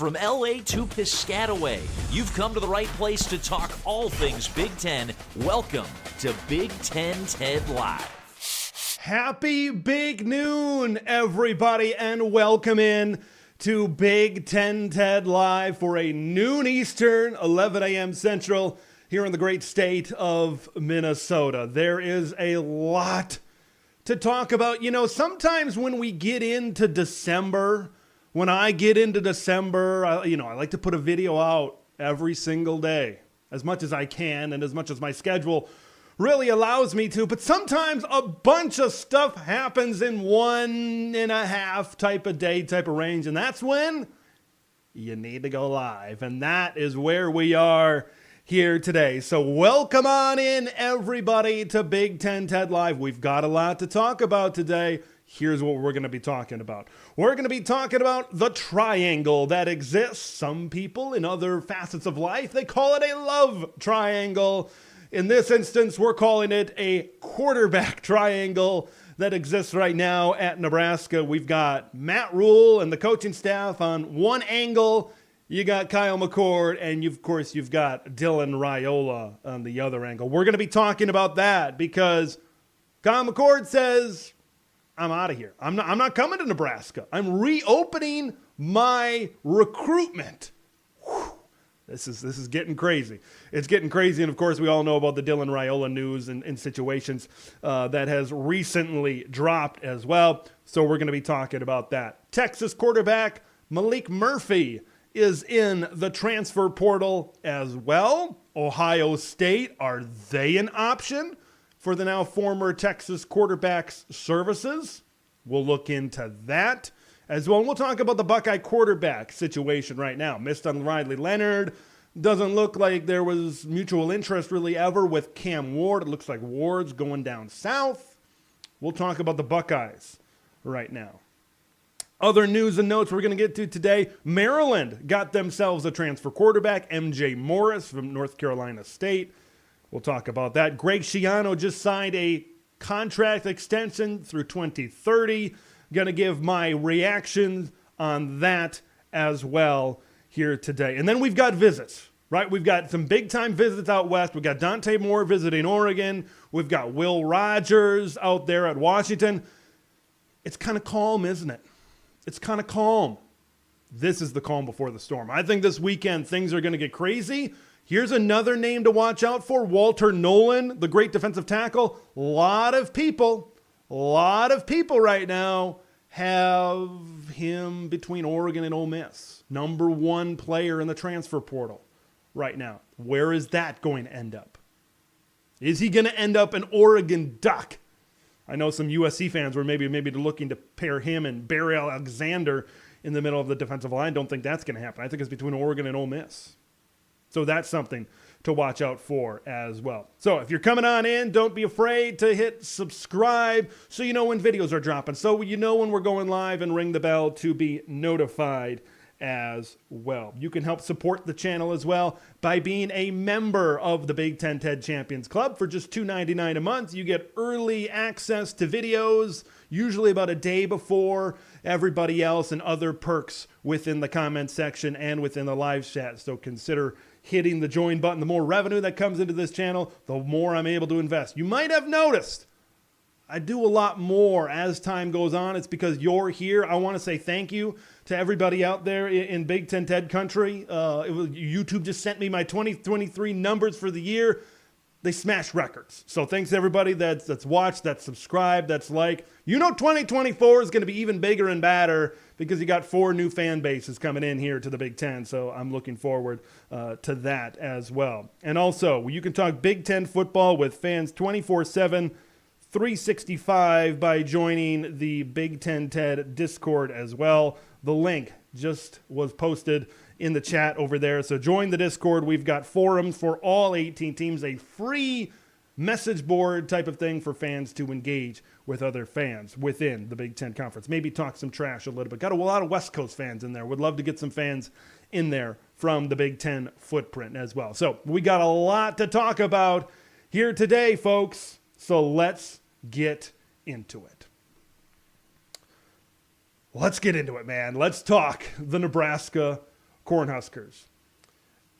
From LA to Piscataway, you've come to the right place to talk all things Big Ten. Welcome to Big Ten Ted Live. Happy big noon, everybody, and welcome in to Big Ten Ted Live for a noon Eastern, 11 a.m. Central here in the great state of Minnesota. There is a lot to talk about. You know, sometimes when we get into December, when I get into December, I like to put a video out every single day as much as I can and as much as my schedule really allows me to. But sometimes a bunch of stuff happens in 1.5 type of day, type of range. And that's when you need to go live. And that is where we are here today. So welcome on in, everybody, to Big Ten Ted Live. We've got a lot to talk about today. Here's what we're going to be talking about. We're going to be talking about the triangle that exists. Some people in other facets of life, they call it a love triangle. In this instance, we're calling it a quarterback triangle that exists right now at Nebraska. We've got Matt Rule and the coaching staff on one angle. You got Kyle McCord, and of course, you've got Dylan Raiola on the other angle. We're going to be talking about that because Kyle McCord says, I'm out of here. I'm not coming to Nebraska. I'm reopening my recruitment. Whew. This is getting crazy. It's getting crazy. And of course, we all know about the Dylan Raiola news and situations that has recently dropped as well. So we're going to be talking about that. Texas quarterback Maalik Murphy is in the transfer portal as well. Ohio State, are they an option for the now former Texas quarterback's services? We'll look into that as well. And we'll talk about the Buckeye quarterback situation right now. Missed on Riley Leonard. Doesn't look like there was mutual interest really ever with Cam Ward. It looks like Ward's going down south. We'll talk about the Buckeyes right now. Other news and notes we're going to get to today. Maryland got themselves a transfer quarterback, MJ Morris from North Carolina State. We'll talk about that. Greg Schiano just signed a contract extension through 2030. Going to give my reactions on that as well here today. And then we've got visits, right? We've got some big-time visits out west. We've got Dante Moore visiting Oregon. We've got Will Rogers out there at Washington. It's kind of calm, isn't it? It's kind of calm. This is the calm before the storm. I think this weekend things are going to get crazy. Here's another name to watch out for, Walter Nolan, the great defensive tackle. A lot of people right now have him between Oregon and Ole Miss. Number one player in the transfer portal right now. Where is that going to end up? Is he going to end up an Oregon Duck? I know some USC fans were maybe looking to pair him and Barry Alexander in the middle of the defensive line. Don't think that's going to happen. I think it's between Oregon and Ole Miss. So that's something to watch out for as well. So if you're coming on in, don't be afraid to hit subscribe so you know when videos are dropping. So you know when we're going live, and ring the bell to be notified as well. You can help support the channel as well by being a member of the Big Ten TED Champions Club. For just $2.99 a month, you get early access to videos, usually about a day before everybody else, and other perks within the comment section and within the live chat. So consider hitting the join button. The more revenue that comes into this channel, the more I'm able to invest. You might have noticed I do a lot more as time goes on. It's because you're here. I want to say thank you to everybody out there in Big Ten TED country. YouTube just sent me my 2023 numbers for the year. They smashed records. So thanks to everybody that's watched, that's subscribed, that's like. 2024 is going to be even bigger and badder because you got 4 new fan bases coming in here to the Big Ten. So I'm looking forward to that as well. And also, you can talk Big Ten football with fans 24/7, 365 by joining the Big Ten TED Discord as well. The link just was posted in the chat over there. So join the Discord. We've got forums for all 18 teams, a free message board type of thing for fans to engage with other fans within the Big Ten Conference. Maybe talk some trash a little bit. Got a lot of West Coast fans in there. Would love to get some fans in there from the Big Ten footprint as well. So we got a lot to talk about here today, folks. So let's get into it. Let's get into it, man. Let's talk the Nebraska Cornhuskers.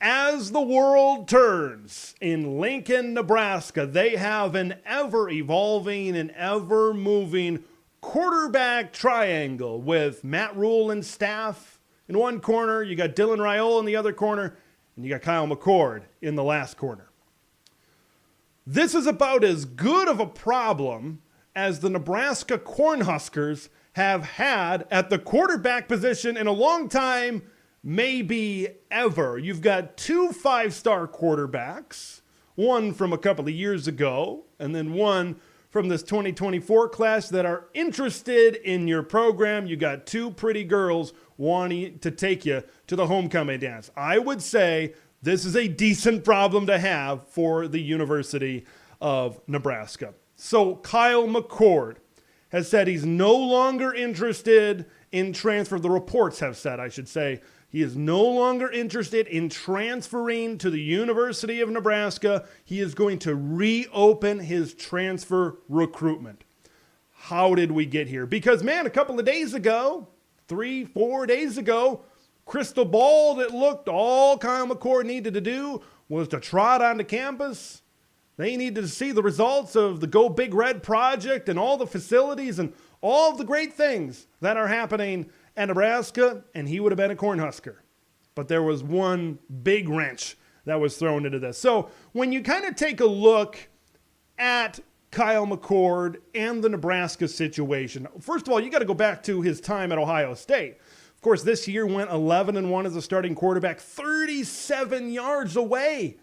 As the world turns in Lincoln, Nebraska, they have an ever-evolving and ever-moving quarterback triangle with Matt Rule and staff in one corner. You got Dylan Raiola in the other corner, and you got Kyle McCord in the last corner. This is about as good of a problem as the Nebraska Cornhuskers have had at the quarterback position in a long time, maybe ever. You've got 2 5-star quarterbacks, one from a couple of years ago, and then one from this 2024 class that are interested in your program. You got 2 pretty girls wanting to take you to the homecoming dance. I would say this is a decent problem to have for the University of Nebraska. So Kyle McCord has said he's no longer interested in transfer. The reports have said, I should say, he is no longer interested in transferring to the University of Nebraska. He is going to reopen his transfer recruitment. How did we get here? Because, man, a couple of days ago, 3-4 days ago, crystal ball that looked all Kyle McCord needed to do was to trot onto campus. They needed to see the results of the Go Big Red project and all the facilities and all of the great things that are happening at Nebraska, and he would have been a Cornhusker. But there was one big wrench that was thrown into this. So when you kind of take a look at Kyle McCord and the Nebraska situation, first of all, you got to go back to his time at Ohio State. Of course, this year went 11-1 as a starting quarterback, 37 yards away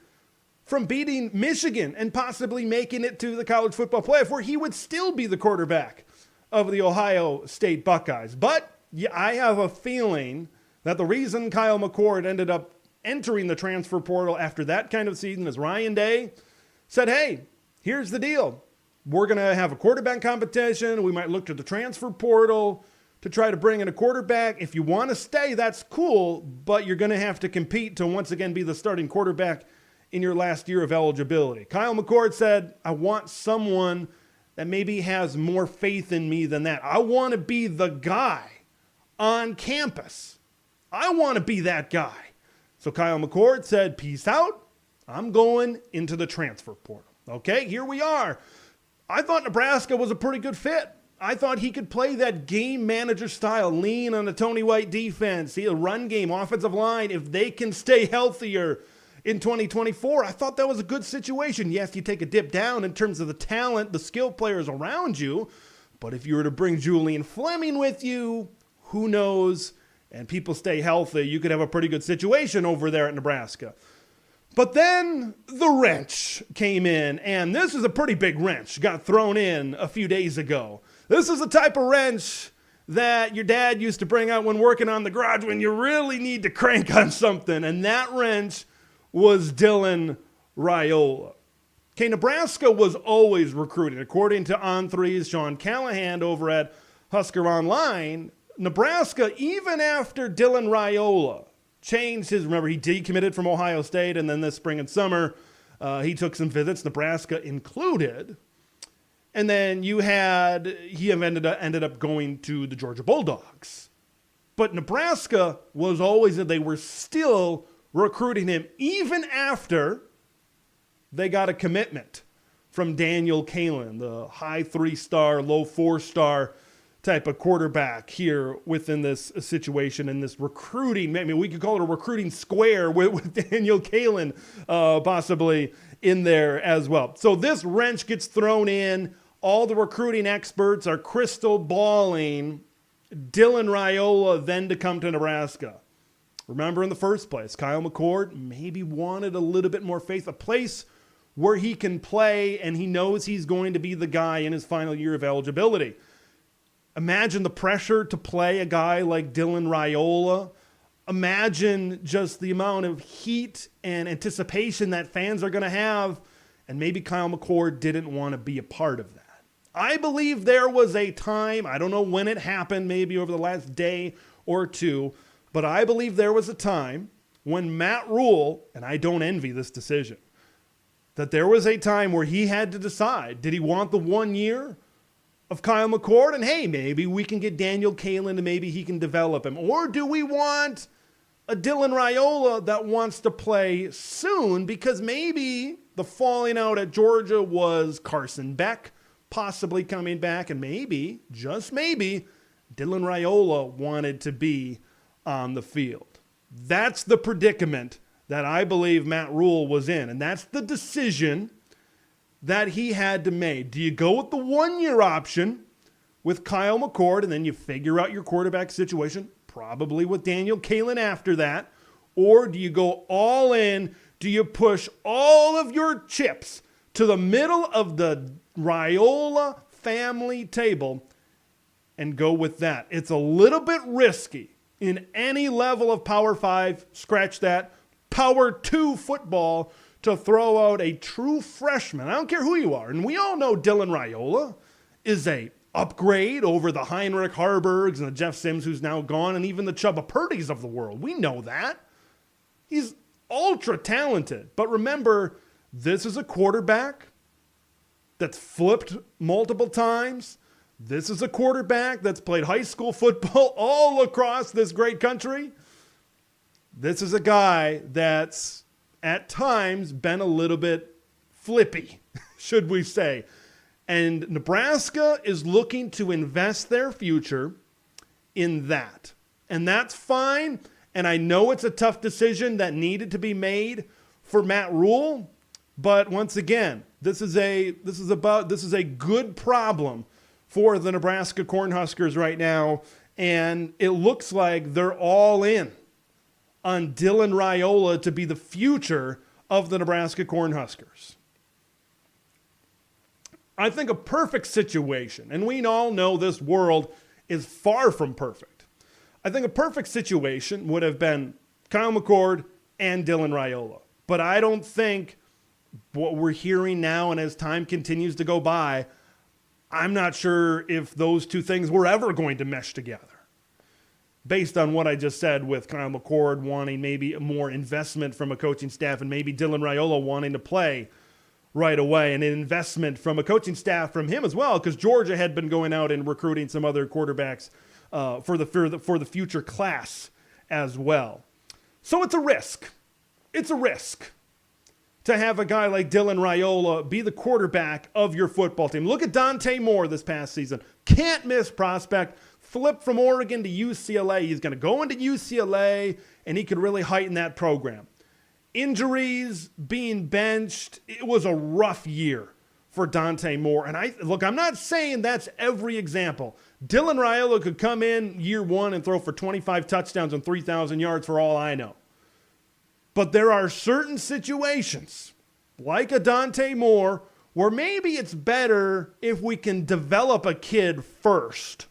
from beating Michigan and possibly making it to the college football playoff, where he would still be the quarterback of the Ohio State Buckeyes. But yeah, I have a feeling that the reason Kyle McCord ended up entering the transfer portal after that kind of season is Ryan Day said, hey, here's the deal. We're going to have a quarterback competition. We might look to the transfer portal to try to bring in a quarterback. If you want to stay, that's cool, but you're going to have to compete to once again be the starting quarterback in your last year of eligibility. Kyle McCord said, I want someone that maybe has more faith in me than that. I want to be the guy on campus. I want to be that guy. So Kyle McCord said, peace out. I'm going into the transfer portal. Okay, here we are. I thought Nebraska was a pretty good fit. I thought he could play that game manager style, lean on the Tony White defense, see a run game, offensive line. If they can stay healthier in 2024, I thought that was a good situation. Yes, you take a dip down in terms of the talent, the skill players around you. But if you were to bring Julian Fleming with you, who knows? And people stay healthy, you could have a pretty good situation over there at Nebraska. But then the wrench came in, and this is a pretty big wrench, got thrown in a few days ago. This is the type of wrench that your dad used to bring out when working on the garage when you really need to crank on something, and that wrench was Dylan Raiola. Okay, Nebraska was always recruiting. According to On3's Sean Callahan over at Husker Online, Nebraska, even after Dylan Raiola changed his, remember he decommitted from Ohio State, and then this spring and summer he took some visits, Nebraska included. And then he ended up going to the Georgia Bulldogs. But Nebraska was always, they were still recruiting him even after they got a commitment from Daniel Kalen, the high 3-star, low 4-star type of quarterback here within this situation and this recruiting. I mean, we could call it a recruiting square with Daniel Kalen possibly in there as well. So this wrench gets thrown in. All the recruiting experts are crystal balling Dylan Raiola then to come to Nebraska. Remember, in the first place, Kyle McCord maybe wanted a little bit more faith, a place where he can play and he knows he's going to be the guy in his final year of eligibility. Imagine the pressure to play a guy like Dylan Raiola. Imagine just the amount of heat and anticipation that fans are going to have, and maybe Kyle McCord didn't want to be a part of that. I believe there was a time, I don't know when it happened, maybe over the last day or two, but I believe there was a time when Matt Rule, and I don't envy this decision, that there was a time where he had to decide, did he want the 1 year of Kyle McCord? And hey, maybe we can get Daniel Kalen and maybe he can develop him. Or do we want a Dylan Raiola that wants to play soon, because maybe the falling out at Georgia was Carson Beck possibly coming back, and maybe, just maybe, Dylan Raiola wanted to be on the field. That's the predicament that I believe Matt Rule was in, and that's the decision that he had to make. Do you go with the one-year option with Kyle McCord, and then you figure out your quarterback situation, probably with Daniel Kalen after that, or do you go all in? Do you push all of your chips to the middle of the Raiola family table and go with that? It's a little bit risky in any level of Power 5, scratch that, Power 2 football, to throw out a true freshman. I don't care who you are. And we all know Dylan Raiola is a upgrade over the Heinrich Harburgs and the Jeff Sims, who's now gone, and even the Chubba Purdy's of the world. We know that. He's ultra talented. But remember, this is a quarterback that's flipped multiple times. This is a quarterback that's played high school football all across this great country. This is a guy that's at times been a little bit flippy, should we say. And Nebraska is looking to invest their future in that. And that's fine. And I know it's a tough decision that needed to be made for Matt Rule. But once again, this is a good problem for the Nebraska Cornhuskers right now. And it looks like they're all in on Dylan Raiola to be the future of the Nebraska Cornhuskers. I think a perfect situation, and we all know this world is far from perfect. I think a perfect situation would have been Kyle McCord and Dylan Raiola. But I don't think what we're hearing now, and as time continues to go by, I'm not sure if those two things were ever going to mesh together. Based on what I just said with Kyle McCord wanting maybe more investment from a coaching staff and maybe Dylan Raiola wanting to play right away, and an investment from a coaching staff from him as well, because Georgia had been going out and recruiting some other quarterbacks for the future class as well. So it's a risk. It's a risk to have a guy like Dylan Raiola be the quarterback of your football team. Look at Dante Moore this past season. Can't miss prospect. Flipped from Oregon to UCLA. He's going to go into UCLA, and he could really heighten that program. Injuries, being benched, it was a rough year for Dante Moore. And I'm not saying that's every example. Dylan Raiola could come in year one and throw for 25 touchdowns and 3,000 yards for all I know. But there are certain situations, like a Dante Moore, where maybe it's better if we can develop a kid first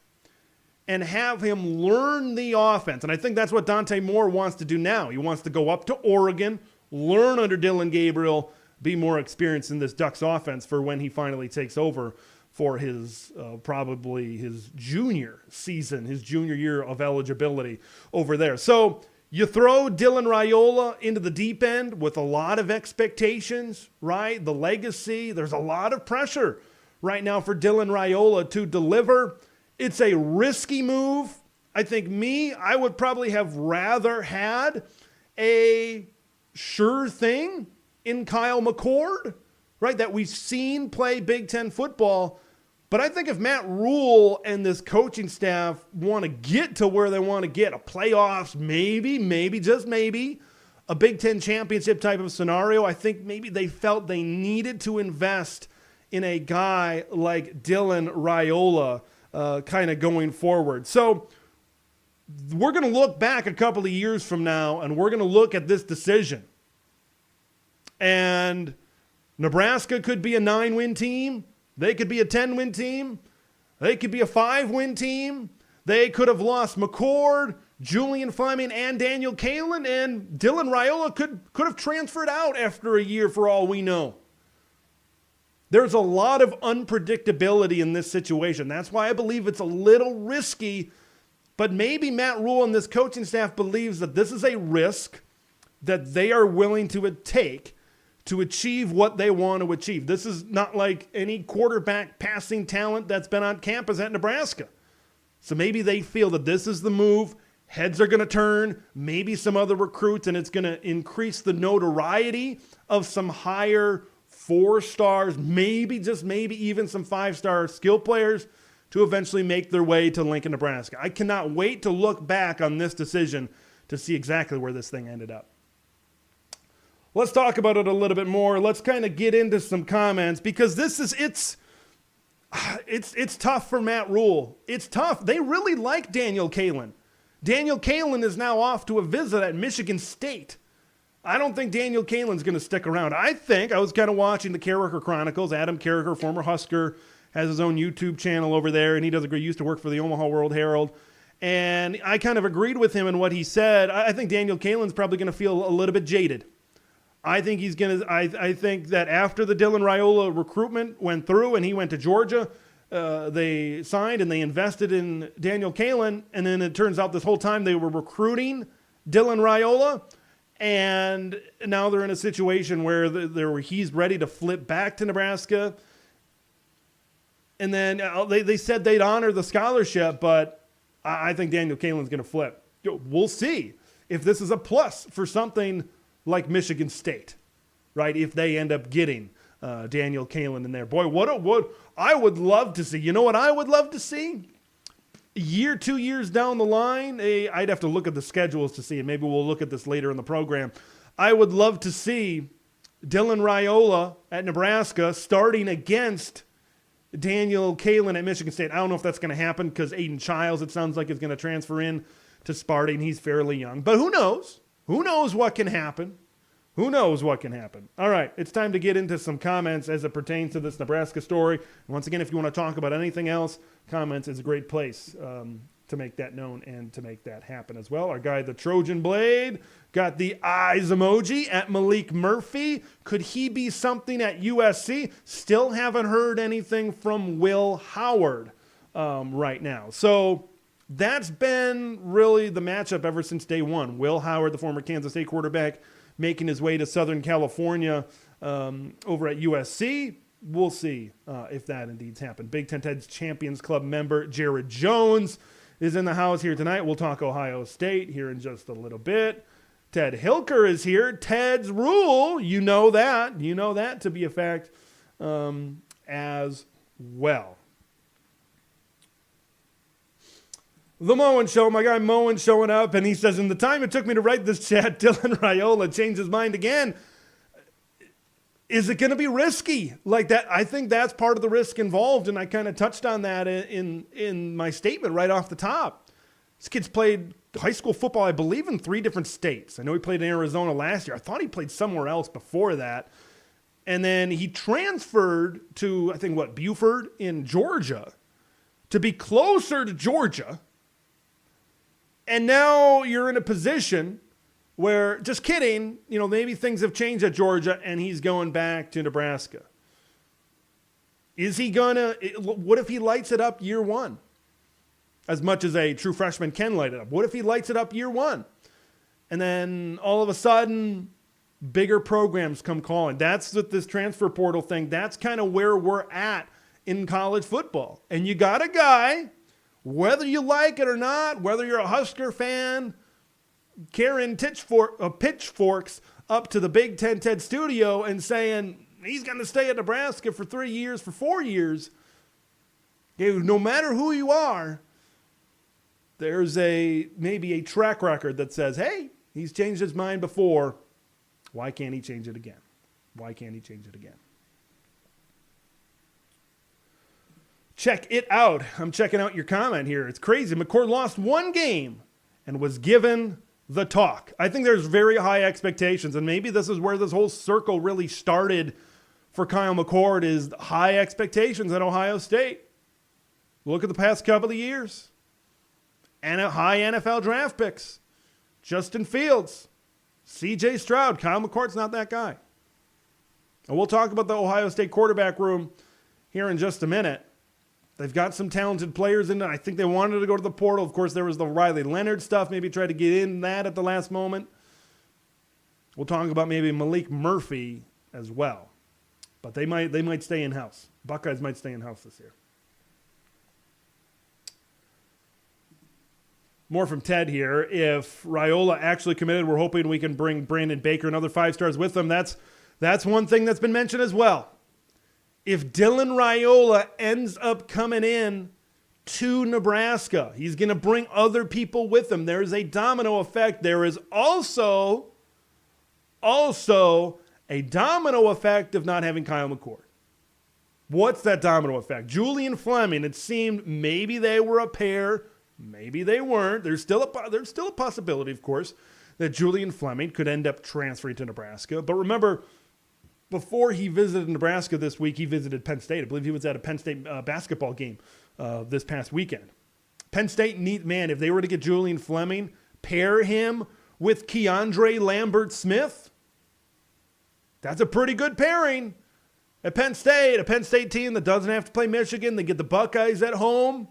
and have him learn the offense. And I think that's what Dante Moore wants to do now. He wants to go up to Oregon, learn under Dylan Gabriel, be more experienced in this Ducks offense for when he finally takes over for his probably his junior season, his junior year of eligibility over there. So you throw Dylan Raiola into the deep end with a lot of expectations, right? The legacy, there's a lot of pressure right now for Dylan Raiola to deliver. It's a risky move. I think I would probably have rather had a sure thing in Kyle McCord, right, that we've seen play Big Ten football. But I think if Matt Rule and this coaching staff want to get to where they want to get, a playoffs, maybe, just maybe, a Big Ten championship type of scenario, I think maybe they felt they needed to invest in a guy like Dylan Raiola kind of going forward. So we're going to look back a couple of years from now, and we're going to look at this decision. And Nebraska could be a 9-win team. They could be a 10-win team. They could be a 5-win team. They could have lost McCord, Julian Fleming, and Daniel Kalen, and Dylan Raiola could have transferred out after a year for all we know. There's a lot of unpredictability in this situation. That's why I believe it's a little risky, but maybe Matt Rule and this coaching staff believes that this is a risk that they are willing to take to achieve what they want to achieve. This is not like any quarterback passing talent that's been on campus at Nebraska. So maybe they feel that this is the move. Heads are going to turn, maybe some other recruits, and it's going to increase the notoriety of some higher 4 stars, maybe, just maybe even some 5-star skill players to eventually make their way to Lincoln, Nebraska. I cannot wait to look back on this decision to see exactly where this thing ended up. Let's talk about it a little bit more. Let's kind of get into some comments because it's tough for Matt Rule. It's tough. They really like Daniel Kaelin. Daniel Kaelin is now off to a visit at Michigan State. I don't think Daniel Kaelin's going to stick around. I was kind of watching the Carricker Chronicles. Adam Carricker, former Husker, has his own YouTube channel over there, and he used to work for the Omaha World Herald. And I kind of agreed with him in what he said. I think Daniel Kaelin's probably going to feel a little bit jaded. I think I think that after the Dylan Raiola recruitment went through and he went to Georgia, they signed and they invested in Daniel Kaelin, and then it turns out this whole time they were recruiting Dylan Raiola, and now they're in a situation where he's ready to flip back to Nebraska. And then they said they'd honor the scholarship, but I think Daniel Kaelin's going to flip. We'll see if this is a plus for something like Michigan State, right? If they end up getting Daniel Kaelin in there. Boy, what I would love to see. You know what I would love to see? 2 years down the line, I'd have to look at the schedules to see, and maybe we'll look at this later in the program. I would love to see Dylan Raiola at Nebraska starting against Daniel Kaelin at Michigan State. I don't know if that's going to happen because Aiden Childs, it sounds like, is going to transfer in to Sparty, and he's fairly young. But who knows? Who knows what can happen? Who knows what can happen? All right, it's time to get into some comments as it pertains to this Nebraska story. Once again, if you want to talk about anything else, comments is a great place to make that known and to make that happen as well. Our guy, the Trojan Blade, got the eyes emoji at Maalik Murphy. Could he be something at USC? Still haven't heard anything from Will Howard right now. So that's been really the matchup ever since day one. Will Howard, the former Kansas State quarterback, making his way to Southern California over at USC. We'll see if that indeed happened. Big Ten Ted's Champions Club member Jared Jones is in the house here tonight. We'll talk Ohio State here in just a little bit. Ted Hilker is here. Ted's Rule, you know that to be a fact as well. The Moen Show, my guy Moen showing up, and he says, in the time it took me to write this chat, Dylan Raiola changed his mind again. Is it going to be risky like that? I think that's part of the risk involved, and I kind of touched on that in my statement right off the top. This kid's played high school football, I believe, in 3 different states. I know he played in Arizona last year. I thought he played somewhere else before that. And then he transferred to, I think, Buford in Georgia to be closer to Georgia. And now you're in a position where, just kidding, maybe things have changed at Georgia and he's going back to Nebraska. Is he what if he lights it up year one? As much as a true freshman can light it up. What if he lights it up year one? And then all of a sudden, bigger programs come calling. That's with this transfer portal thing. That's kind of where we're at in college football. And you got a guy, whether you like it or not, whether you're a Husker fan, carrying pitchforks up to the Big Ten Ted studio and saying he's going to stay at Nebraska for 3 years, for 4 years. No matter who you are, there's maybe a track record that says, hey, he's changed his mind before. Why can't he change it again? Why can't he change it again? Check it out. I'm checking out your comment here. It's crazy. McCord lost 1 game and was given the talk. I think there's very high expectations, and maybe this is where this whole circle really started for Kyle McCord, is high expectations at Ohio State. Look at the past couple of years. And high NFL draft picks. Justin Fields, C.J. Stroud. Kyle McCord's not that guy. And we'll talk about the Ohio State quarterback room here in just a minute. They've got some talented players in it. I think they wanted to go to the portal. Of course, there was the Riley Leonard stuff. Maybe try to get in that at the last moment. We'll talk about maybe Maalik Murphy as well. But they might stay in-house. Buckeyes might stay in-house this year. more from Ted here. If Raiola actually committed, we're hoping we can bring Brandon Baker and other 5 stars with them. That's one thing that's been mentioned as well. If Dylan Raiola ends up coming in to Nebraska, he's going to bring other people with him. There is a domino effect. There is also a domino effect of not having Kyle McCord. What's that domino effect? Julian Fleming, it seemed maybe they were a pair, maybe they weren't. There's still a possibility, of course, that Julian Fleming could end up transferring to Nebraska. But remember, before he visited Nebraska this week, he visited Penn State. I believe he was at a Penn State basketball game this past weekend. Penn State if they were to get Julian Fleming, pair him with Keandre Lambert-Smith, that's a pretty good pairing. At Penn State, a Penn State team that doesn't have to play Michigan. They get the Buckeyes at home.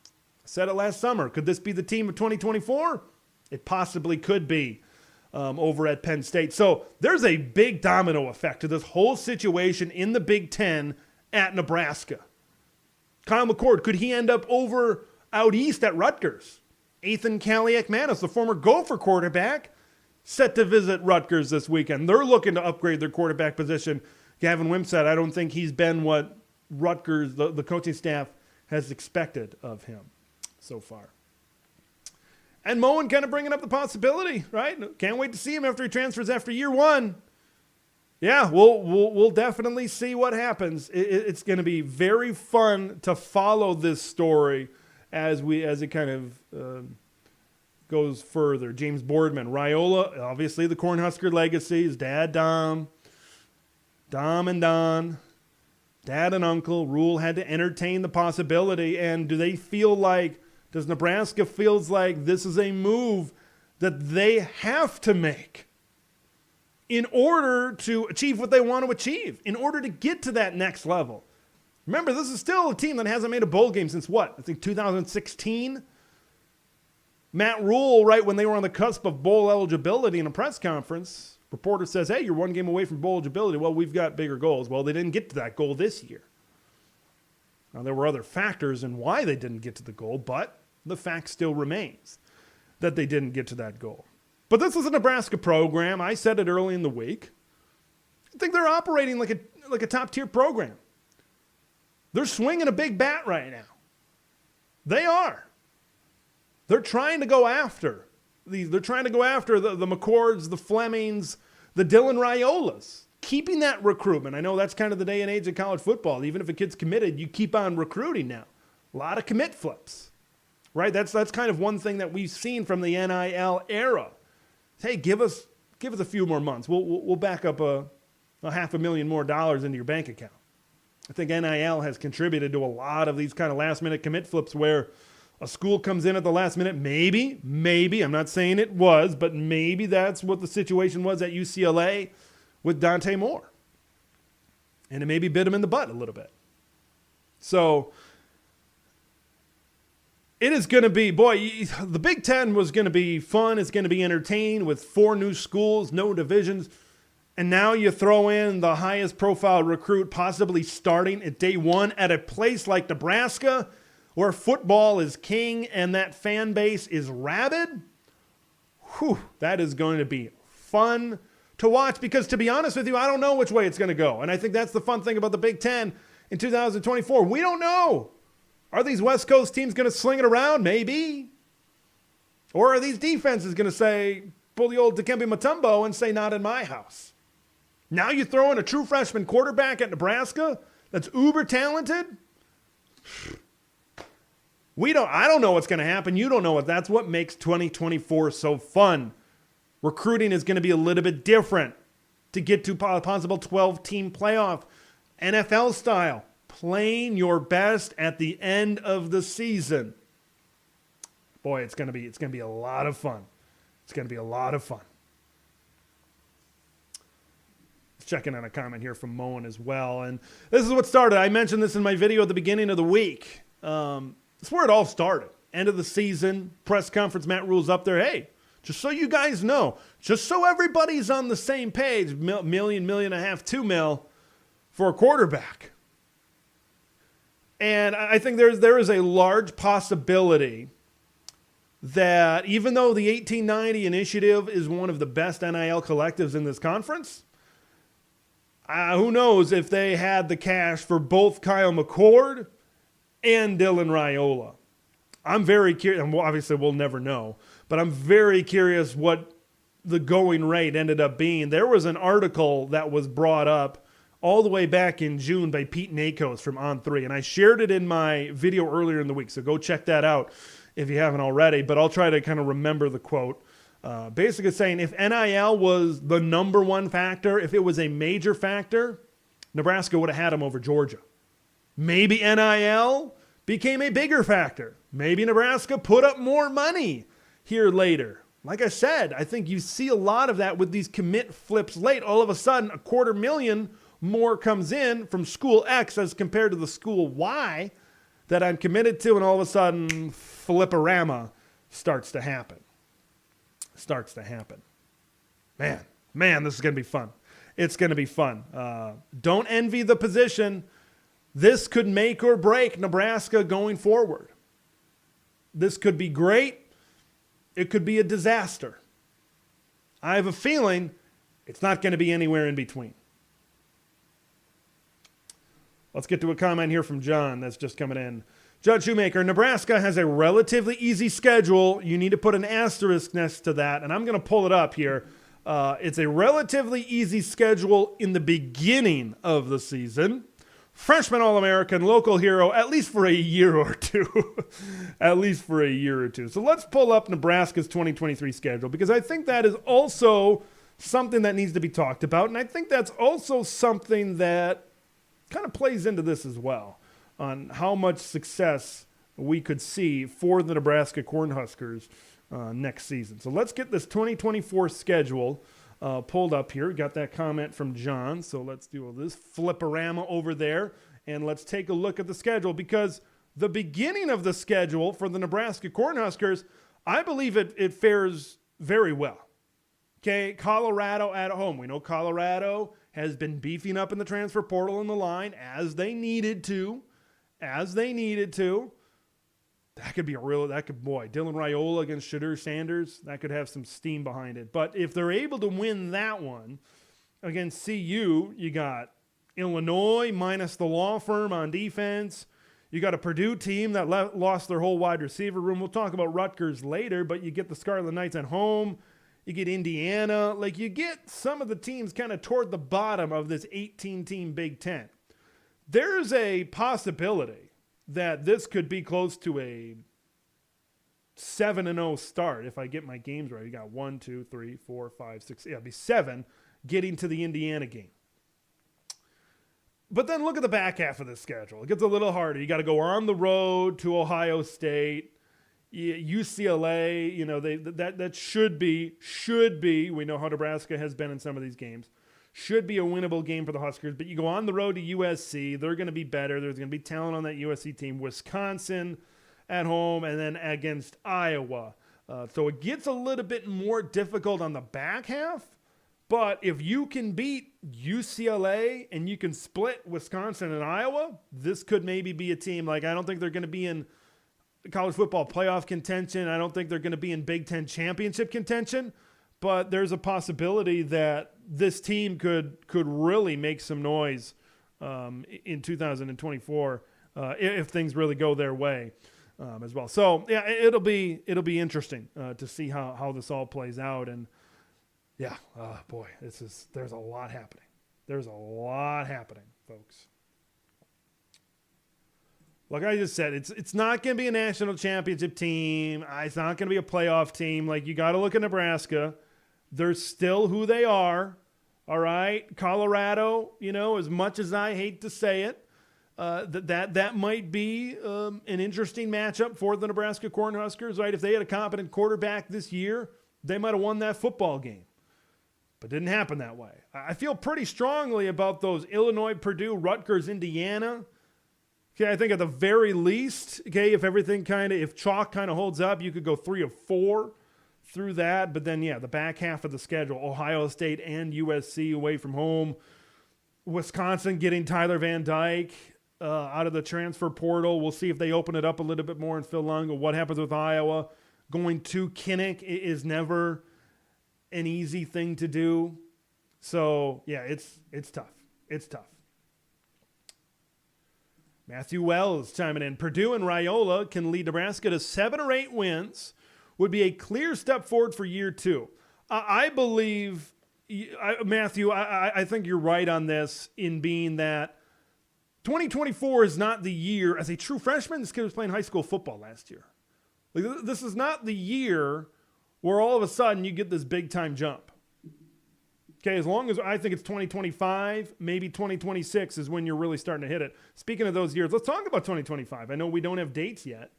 I said it last summer. Could this be the team of 2024? It possibly could be over at Penn State. So there's a big domino effect to this whole situation in the Big Ten at Nebraska. Kyle McCord, could he end up out east at Rutgers? Ethan Kaliak-Manis, the former Gopher quarterback, set to visit Rutgers this weekend. They're looking to upgrade their quarterback position. Gavin Wimsatt, I don't think he's been what Rutgers, the coaching staff, has expected of him so far. And Moen kind of bringing up the possibility, right? Can't wait to see him after he transfers after year 1. Yeah, we'll definitely see what happens. It's going to be very fun to follow this story as it kind of goes further. James Boardman, Raiola, obviously the Cornhusker legacy. His dad, Dom and Don, dad and uncle. Rule had to entertain the possibility. And does Nebraska feels like this is a move that they have to make in order to achieve what they want to achieve, in order to get to that next level? Remember, this is still a team that hasn't made a bowl game since what? I think 2016. Matt Rule, right when they were on the cusp of bowl eligibility in a press conference, reporter says, hey, you're 1 game away from bowl eligibility. Well, we've got bigger goals. Well, they didn't get to that goal this year. Now, there were other factors in why they didn't get to the goal, but the fact still remains that they didn't get to that goal. But this is a Nebraska program. I said it early in the week. I think they're operating like a top-tier program. They're swinging a big bat right now. They are. They're trying to go after the McCords, the Flemings, the Dylan Raiolas, keeping that recruitment. I know that's kind of the day and age of college football. Even if a kid's committed, you keep on recruiting now. A lot of commit flips, right? That's kind of one thing that we've seen from the NIL era. Hey, give us a few more months. We'll back up a $500,000 more into your bank account. I think NIL has contributed to a lot of these kind of last-minute commit flips where a school comes in at the last minute. Maybe, I'm not saying it was, but maybe that's what the situation was at UCLA with Dante Moore. And it maybe bit him in the butt a little bit. So it is going to be, the Big Ten was going to be fun. It's going to be entertained with 4 new schools, no divisions. And now you throw in the highest profile recruit possibly starting at day 1 at a place like Nebraska where football is king and that fan base is rabid. Whew, that is going to be fun to watch because, to be honest with you, I don't know which way it's going to go. And I think that's the fun thing about the Big Ten in 2024. We don't know. Are these West Coast teams going to sling it around? Maybe. Or are these defenses going to pull the old Dikembe Mutombo and say, not in my house? Now you throw in a true freshman quarterback at Nebraska that's uber talented. I don't know what's going to happen. You don't know what. That's what makes 2024 so fun. Recruiting is going to be a little bit different to get to a possible 12-team playoff, NFL style, playing your best at the end of the season. Boy, it's going to be a lot of fun. It's going to be a lot of fun. Checking on a comment here from Moen as well. And this is what started. I mentioned this in my video at the beginning of the week. It's where it all started. End of the season, press conference, Matt Rule's up there. Hey, just so you guys know, just so everybody's on the same page, $1.5 million, $2 million for a quarterback. And I think there is a large possibility that even though the 1890 initiative is one of the best NIL collectives in this conference, who knows if they had the cash for both Kyle McCord and Dylan Raiola. I'm very curious, and obviously we'll never know, but I'm very curious what the going rate ended up being. There was an article that was brought up all the way back in June by Pete Nakos from On3, and I shared it in my video earlier in the week, so go check that out if you haven't already, but I'll try to kind of remember the quote. Basically saying if NIL was the number one factor, if it was a major factor, Nebraska would have had them over Georgia. Maybe NIL became a bigger factor. Maybe Nebraska put up more money here later. Like I said, I think you see a lot of that with these commit flips late. All of a sudden, $250,000 more comes in from school X as compared to the school Y that I'm committed to, and all of a sudden, flip-a-rama starts to happen. Man, this is going to be fun. It's going to be fun. Don't envy the position. This could make or break Nebraska going forward. This could be great. It could be a disaster. I have a feeling it's not going to be anywhere in between. Let's get to a comment here from John that's just coming in. Judge Shoemaker, Nebraska has a relatively easy schedule. You need to put an asterisk next to that, and I'm going to pull it up here. It's a relatively easy schedule in the beginning of the season. Freshman All-American, local hero, at least for a year or two. So let's pull up Nebraska's 2023 schedule, because I think that is also something that needs to be talked about, and I think that's also something that kind of plays into this as well, on how much success we could see for the Nebraska Cornhuskers next season. So let's get this 2024 schedule pulled up here. Got that comment from John. So let's do this flip-a-rama over there, and let's take a look at the schedule, because the beginning of the schedule for the Nebraska Cornhuskers, I believe it fares very well. Okay, Colorado at home. We know Colorado has been beefing up in the transfer portal in the line as they needed to. That could be Dylan Raiola against Shadur Sanders, that could have some steam behind it. But if they're able to win that one against CU, you got Illinois minus the law firm on defense. You got a Purdue team that lost their whole wide receiver room. We'll talk about Rutgers later, but you get the Scarlet Knights at home. You get Indiana. Like, you get some of the teams kind of toward the bottom of this 18-team Big Ten. There's a possibility that this could be close to a 7-0 start if I get my games right. You got 1, 2, 3, 4, 5, 6. Yeah, it'd be 7 getting to the Indiana game. But then look at the back half of the schedule. It gets a little harder. You got to go on the road to Ohio State, UCLA. You know, that should be. We know how Nebraska has been in some of these games. Should be a winnable game for the Huskers, but you go on the road to USC. They're going to be better. There's going to be talent on that USC team. Wisconsin at home, and then against Iowa. So it gets a little bit more difficult on the back half, but if you can beat UCLA and you can split Wisconsin and Iowa, this could maybe be a team. Like, I don't think they're going to be in college football playoff contention. I don't think they're going to be in Big Ten championship contention, but there's a possibility that this team could really make some noise in 2024 if things really go their way as well. So yeah, it'll be interesting to see how this all plays out. And yeah, boy, there's a lot happening. There's a lot happening, folks. Like I just said, it's not going to be a national championship team. It's not going to be a playoff team. Like, you got to look at Nebraska. They're still who they are, all right? Colorado, as much as I hate to say it, that might be an interesting matchup for the Nebraska Cornhuskers, right? If they had a competent quarterback this year, they might have won that football game. But it didn't happen that way. I feel pretty strongly about those Illinois, Purdue, Rutgers, Indiana. Okay, I think at the very least, okay, if chalk kind of holds up, you could go 3 of 4 through that. But then, yeah, the back half of the schedule, Ohio State and USC away from home. Wisconsin getting Tyler Van Dyke out of the transfer portal. We'll see if they open it up a little bit more in Phil Lunga. What happens with Iowa? going to Kinnick is never an easy thing to do. So, yeah, it's tough. It's tough. Matthew Wells chiming in. Purdue and Raiola can lead Nebraska to 7 or 8 wins. Would be a clear step forward for year 2. I believe, Matthew, I think you're right on this in being that 2024 is not the year. As a true freshman, this kid was playing high school football last year. Like, this is not the year where all of a sudden you get this big-time jump. Okay, as long as I think it's 2025, maybe 2026 is when you're really starting to hit it. Speaking of those years, let's talk about 2025. I know we don't have dates yet,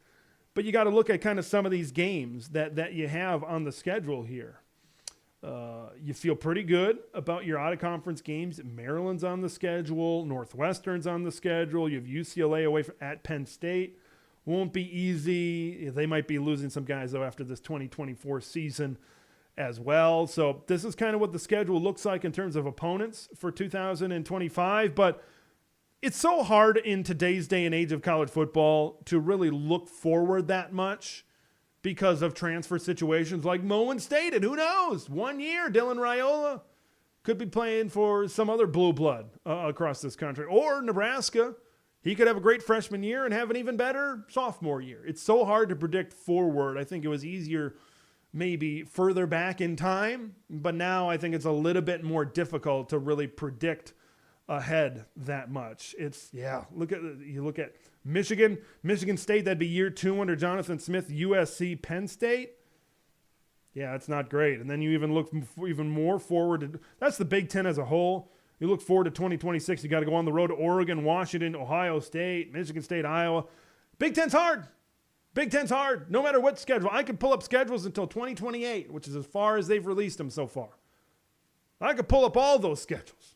but you got to look at kind of some of these games that you have on the schedule here. You feel pretty good about your out-of-conference games. Maryland's on the schedule. Northwestern's on the schedule. You have UCLA away at Penn State. Won't be easy. They might be losing some guys, though, after this 2024 season as well. So this is kind of what the schedule looks like in terms of opponents for 2025. But it's so hard in today's day and age of college football to really look forward that much because of transfer situations like Moen stated. Who knows? 1 year, Dylan Raiola could be playing for some other blue blood across this country. Or Nebraska. He could have a great freshman year and have an even better sophomore year. It's so hard to predict forward. I think it was easier maybe further back in time, but now I think it's a little bit more difficult to really predict ahead that much. You look at Michigan State, that'd be year 2 under Jonathan Smith, USC, Penn State. Yeah, it's not great. And then you even look even more forward. That's the Big Ten as a whole. You look forward to 2026. You got to go on the road to Oregon, Washington, Ohio State, Michigan State, Iowa. Big Ten's hard. Big Ten's hard. No matter what schedule. I could pull up schedules until 2028, which is as far as they've released them so far. I could pull up all those schedules.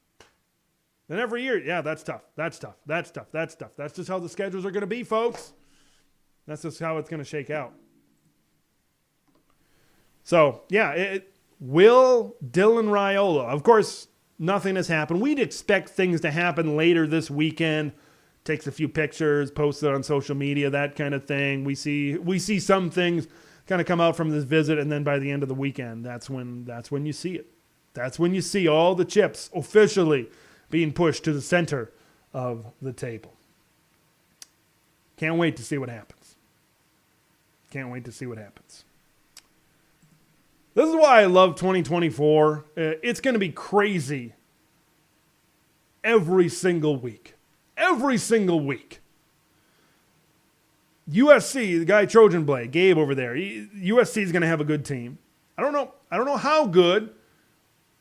And every year, yeah, that's tough. That's tough. That's tough. That's tough. That's just how the schedules are going to be, folks. That's just how it's going to shake out. So, yeah, will Dylan Raiola, of course, nothing has happened. We'd expect things to happen later this weekend. Takes a few pictures, posts it on social media, that kind of thing. We see some things kind of come out from this visit, and then by the end of the weekend, that's when you see it. That's when you see all the chips officially being pushed to the center of the table. Can't wait to see what happens. Can't wait to see what happens. This is why I love 2024. It's going to be crazy every single week. Every single week. USC, the guy Trojan Blade, Gabe over there, USC is going to have a good team. I don't know how good.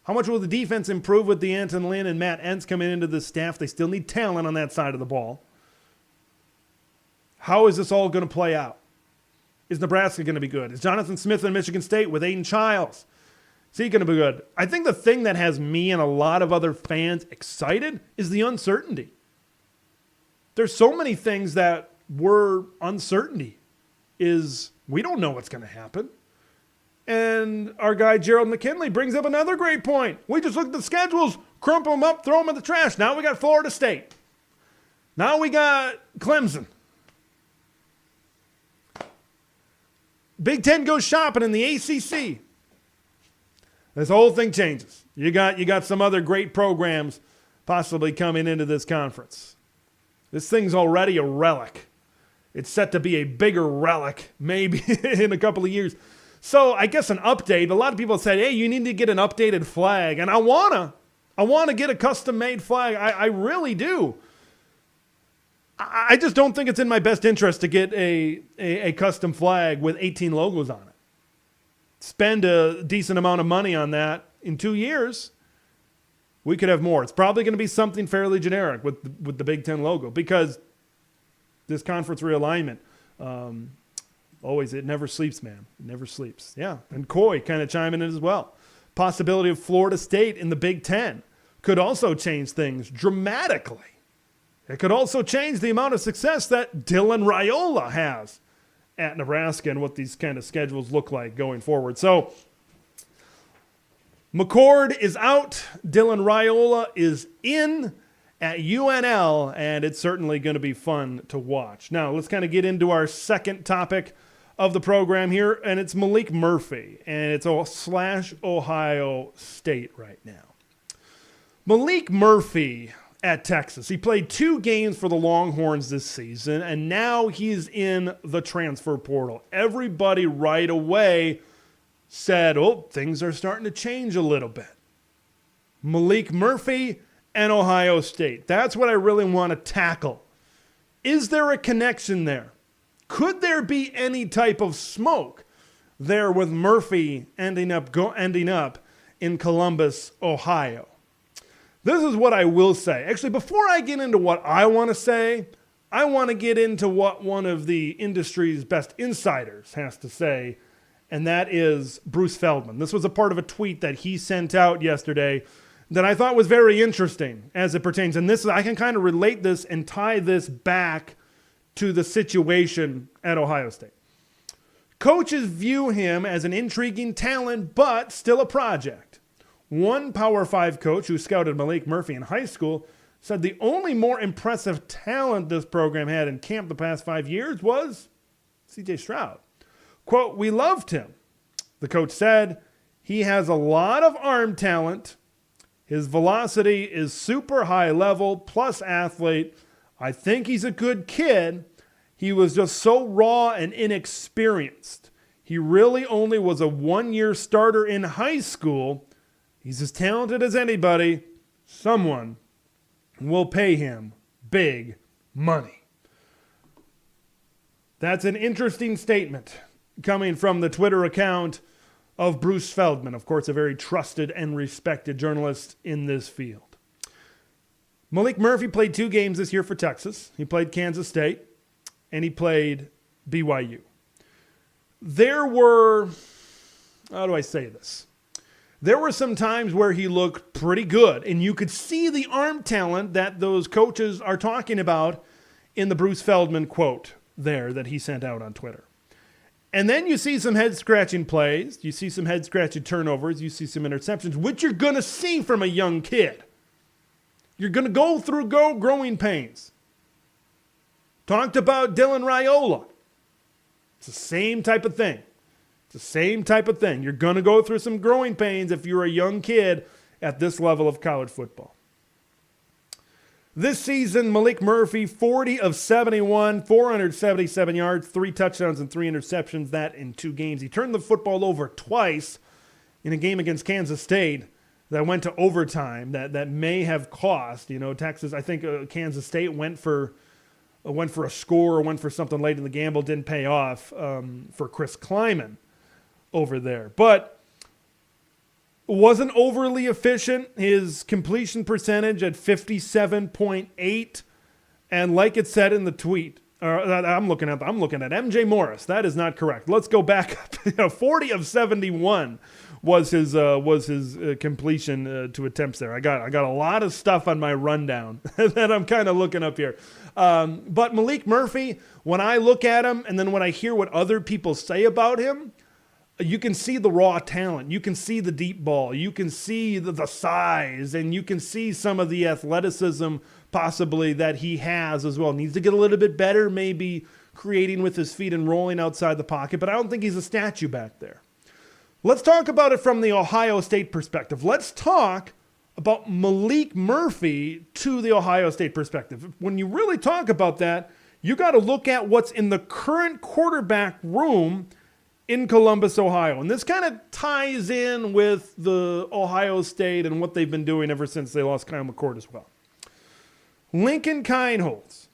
How much will the defense improve with the Anton Lynn and Matt Entz coming into the staff? They still need talent on that side of the ball. How is this all going to play out? Is Nebraska going to be good? Is Jonathan Smith in Michigan State with Aiden Childs? Is he going to be good? I think the thing that has me and a lot of other fans excited is the uncertainty. There's so many things that were uncertainty. We don't know what's going to happen. And our guy Gerald McKinley brings up another great point. We just look at the schedules, crumple them up, throw them in the trash. Now we got Florida State. Now we got Clemson. Big Ten goes shopping in the ACC. This whole thing changes. You got some other great programs possibly coming into this conference. This thing's already a relic. It's set to be a bigger relic maybe in a couple of years. So I guess an update. A lot of people said, hey, you need to get an updated flag. And I want to get a custom-made flag. I really do. I just don't think it's in my best interest to get a custom flag with 18 logos on it. Spend a decent amount of money on that. In 2 years, we could have more. It's probably going to be something fairly generic with the Big Ten logo because this conference realignment, it never sleeps, man. It never sleeps. Yeah, and Coy kind of chiming in as well. Possibility of Florida State in the Big Ten could also change things dramatically. It could also change the amount of success that Dylan Raiola has at Nebraska and what these kind of schedules look like going forward. So McCord is out. Dylan Raiola is in at UNL, and it's certainly going to be fun to watch. Now, let's kind of get into our second topic of the program here, and it's Maalik Murphy, and it's / Ohio State right now. Maalik Murphy at Texas. He played 2 games for the Longhorns this season, and now he's in the transfer portal. Everybody right away said, oh, things are starting to change a little bit. Maalik Murphy and Ohio State. That's what I really want to tackle. Is there a connection there? Could there be any type of smoke there with Murphy ending up in Columbus, Ohio? This is what I will say. Actually, before I get into what I want to say, I want to get into what one of the industry's best insiders has to say, and that is Bruce Feldman. This was a part of a tweet that he sent out yesterday that I thought was very interesting as it pertains. And I can kind of relate this and tie this back to the situation at Ohio State. Coaches view him as an intriguing talent, but still a project. One Power 5 coach who scouted Maalik Murphy in high school said the only more impressive talent this program had in camp the past 5 years was C.J. Stroud. Quote, "We loved him." The coach said, "He has a lot of arm talent. His velocity is super high level, plus athlete. I think he's a good kid. He was just so raw and inexperienced. He really only was a 1-year starter in high school. He's as talented as anybody. Someone will pay him big money." That's an interesting statement coming from the Twitter account of Bruce Feldman, of course, a very trusted and respected journalist in this field. Maalik Murphy played 2 games this year for Texas. He played Kansas State, and he played BYU. There were, how do I say this? There were some times where he looked pretty good, and you could see the arm talent that those coaches are talking about in the Bruce Feldman quote there that he sent out on Twitter. And then you see some head-scratching plays, you see some head-scratching turnovers, you see some interceptions, which you're going to see from a young kid. You're going to go through growing pains. Talked about Dylan Raiola. It's the same type of thing. It's the same type of thing. You're going to go through some growing pains if you're a young kid at this level of college football. This season, Maalik Murphy, 40 of 71, 477 yards, 3 touchdowns and 3 interceptions, that in 2 games. He turned the football over twice in a game against Kansas State that went to overtime that may have cost. Texas, I think Kansas State went for a score or went for something late in the gamble, didn't pay off for Chris Kleiman over there. But wasn't overly efficient. His completion percentage at 57.8, and like it said in the tweet, I'm looking at MJ Morris. That is not correct. Let's go back up. 40 of 71 was his completion to attempts there. I got a lot of stuff on my rundown that I'm kind of looking up here. But Maalik Murphy, when I look at him and then when I hear what other people say about him, you can see the raw talent. You can see the deep ball. You can see the size, and you can see some of the athleticism possibly that he has as well. Needs to get a little bit better, maybe creating with his feet and rolling outside the pocket, but I don't think he's a statue back there. Let's talk about it from the Ohio State perspective. Let's talk about Maalik Murphy to the Ohio State perspective. When you really talk about that, you got to look at what's in the current quarterback room in Columbus, Ohio. And this kind of ties in with the Ohio State and what they've been doing ever since they lost Kyle McCord as well. Lincoln Kienholz,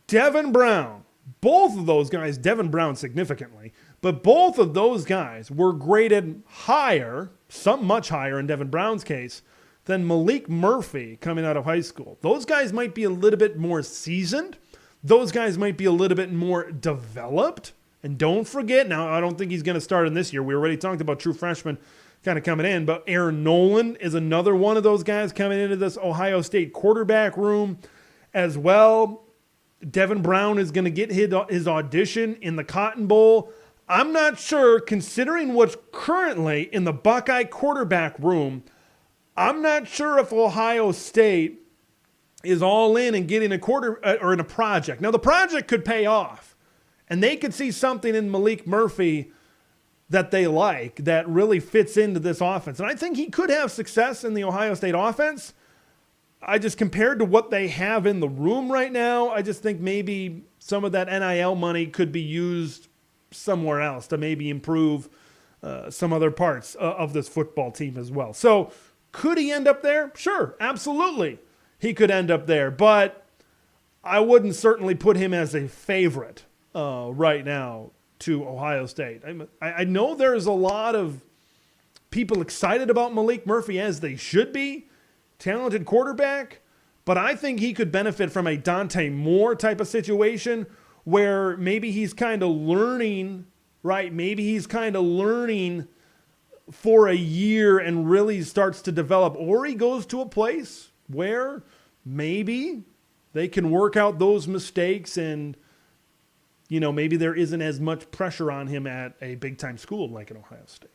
Devin Brown, both of those guys, Devin Brown significantly, but both of those guys were graded higher, some much higher in Devin Brown's case, than Maalik Murphy coming out of high school. Those guys might be a little bit more seasoned. Those guys might be a little bit more developed. And don't forget, now I don't think he's going to start in this year. We already talked about true freshmen kind of coming in, but Aaron Nolan is another one of those guys coming into this Ohio State quarterback room as well. Devin Brown is going to get his audition in the Cotton Bowl. I'm not sure, considering what's currently in the Buckeye quarterback room, I'm not sure if Ohio State is all in and getting a quarter or in a project. Now, the project could pay off. And they could see something in Maalik Murphy that they like, that really fits into this offense. And I think he could have success in the Ohio State offense. I just, compared to what they have in the room right now, I just think maybe some of that NIL money could be used somewhere else to maybe improve some other parts of this football team as well. So could he end up there? Sure, absolutely. He could end up there, but I wouldn't certainly put him as a favorite right now to Ohio State. I know there's a lot of people excited about Maalik Murphy, as they should be. Talented quarterback, but I think he could benefit from a Dante Moore type of situation where maybe he's kind of learning, right? Maybe he's kind of learning for a year and really starts to develop, or he goes to a place where maybe they can work out those mistakes and, maybe there isn't as much pressure on him at a big-time school like an Ohio State.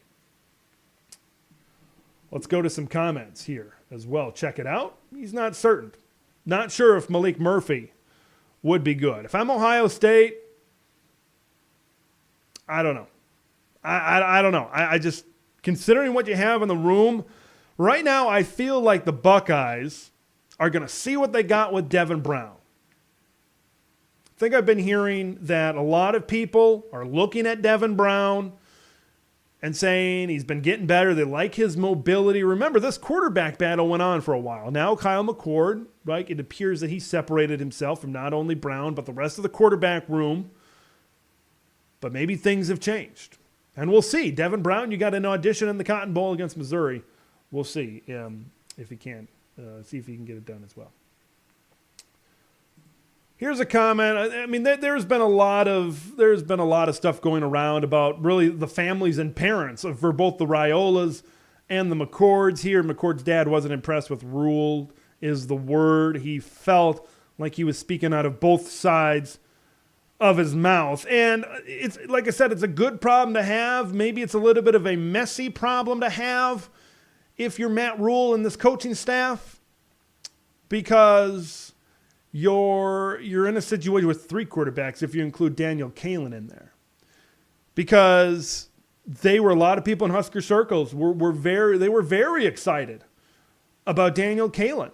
Let's go to some comments here as well. Check it out. He's not certain. Not sure if Maalik Murphy would be good. If I'm Ohio State, I don't know. I don't know. I just, considering what you have in the room, right now I feel like the Buckeyes are going to see what they got with Devin Brown. I think I've been hearing that a lot of people are looking at Devin Brown and saying he's been getting better. They like his mobility. Remember, this quarterback battle went on for a while. Now Kyle McCord, right? It appears that he separated himself from not only Brown, but the rest of the quarterback room. But maybe things have changed. And we'll see. Devin Brown, you got an audition in the Cotton Bowl against Missouri. We'll see if he can. See if he can get it done as well. Here's a comment. I mean, there's been a lot of stuff going around about really the families and parents for both the Raiolas and the McCords here. McCord's dad wasn't impressed with rule is the word. He felt like he was speaking out of both sides of his mouth. And it's, like I said, it's a good problem to have. Maybe it's a little bit of a messy problem to have if you're Matt Rule and this coaching staff, because you're in a situation with three quarterbacks if you include Daniel Kalen in there. Because a lot of people in Husker circles were very excited about Daniel Kalen.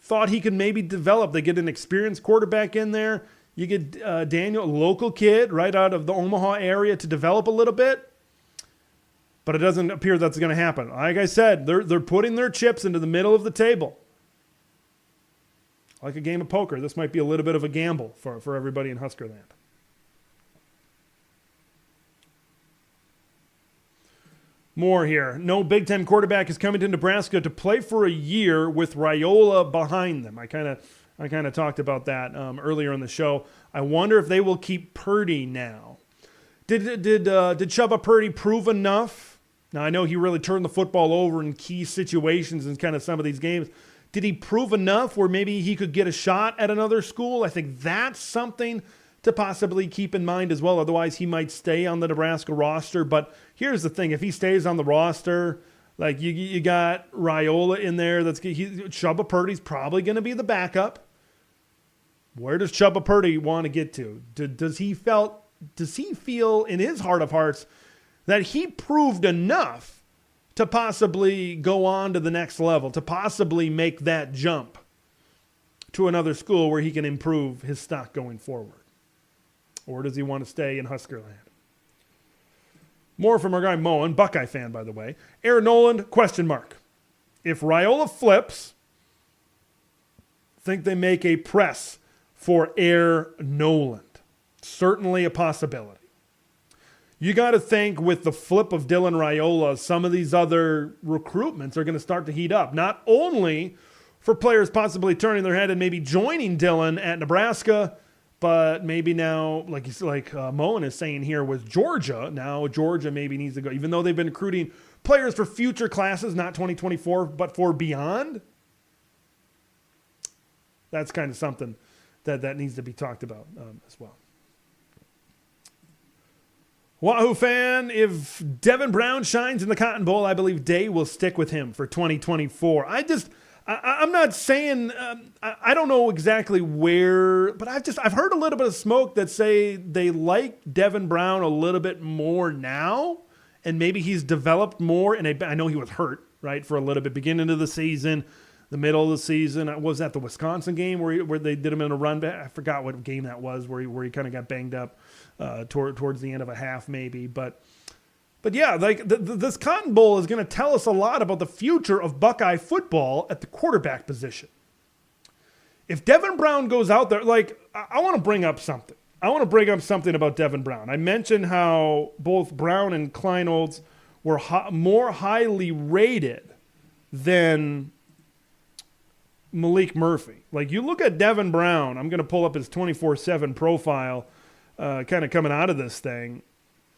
Thought he could maybe develop. They get an experienced quarterback in there. You get Daniel, a local kid right out of the Omaha area, to develop a little bit. But it doesn't appear that's going to happen. Like I said, they're putting their chips into the middle of the table. Like a game of poker, this might be a little bit of a gamble for everybody in Husker land. More here. No Big Ten quarterback is coming to Nebraska to play for a year with Raiola behind them. I kind of talked about that earlier in the show. I wonder if they will keep Purdy now. Did Chubba Purdy prove enough? Now, I know he really turned the football over in key situations in kind of some of these games. Did he prove enough where maybe he could get a shot at another school? I think that's something to possibly keep in mind as well. Otherwise, he might stay on the Nebraska roster. But here's the thing. If he stays on the roster, like you got Raiola in there. Chubba Purdy's probably going to be the backup. Where does Chubba Purdy want to get to? Does he feel in his heart of hearts that he proved enough to possibly go on to the next level, to possibly make that jump to another school where he can improve his stock going forward? Or does he want to stay in Husker land? More from our guy Moen, Buckeye fan, by the way. Aaron Noland, question mark. If Raiola flips, think they make a press for Air Noland. Certainly a possibility. You got to think with the flip of Dylan Raiola, some of these other recruitments are going to start to heat up. Not only for players possibly turning their head and maybe joining Dylan at Nebraska, but maybe now, like Moen is saying here with Georgia, now Georgia maybe needs to go, even though they've been recruiting players for future classes, not 2024, but for beyond. That's kind of something that needs to be talked about as well. Wahoo fan, if Devin Brown shines in the Cotton Bowl, I believe Day will stick with him for 2024. I'm not saying I don't know exactly where, but I've heard a little bit of smoke that say they like Devin Brown a little bit more now, and maybe he's developed more. And I know he was hurt, right, for a little bit beginning of the season, the middle of the season. Was that the Wisconsin game where they did him in a run back? I forgot what game that was where he kind of got banged up towards the end of a half maybe, but yeah, like this Cotton Bowl is going to tell us a lot about the future of Buckeye football at the quarterback position. If Devin Brown goes out there, like I want to bring up something. I want to bring up something about Devin Brown. I mentioned how both Brown and Kleinholz were more highly rated than Maalik Murphy. Like you look at Devin Brown, I'm going to pull up his 24/7 profile, kind of coming out of this thing.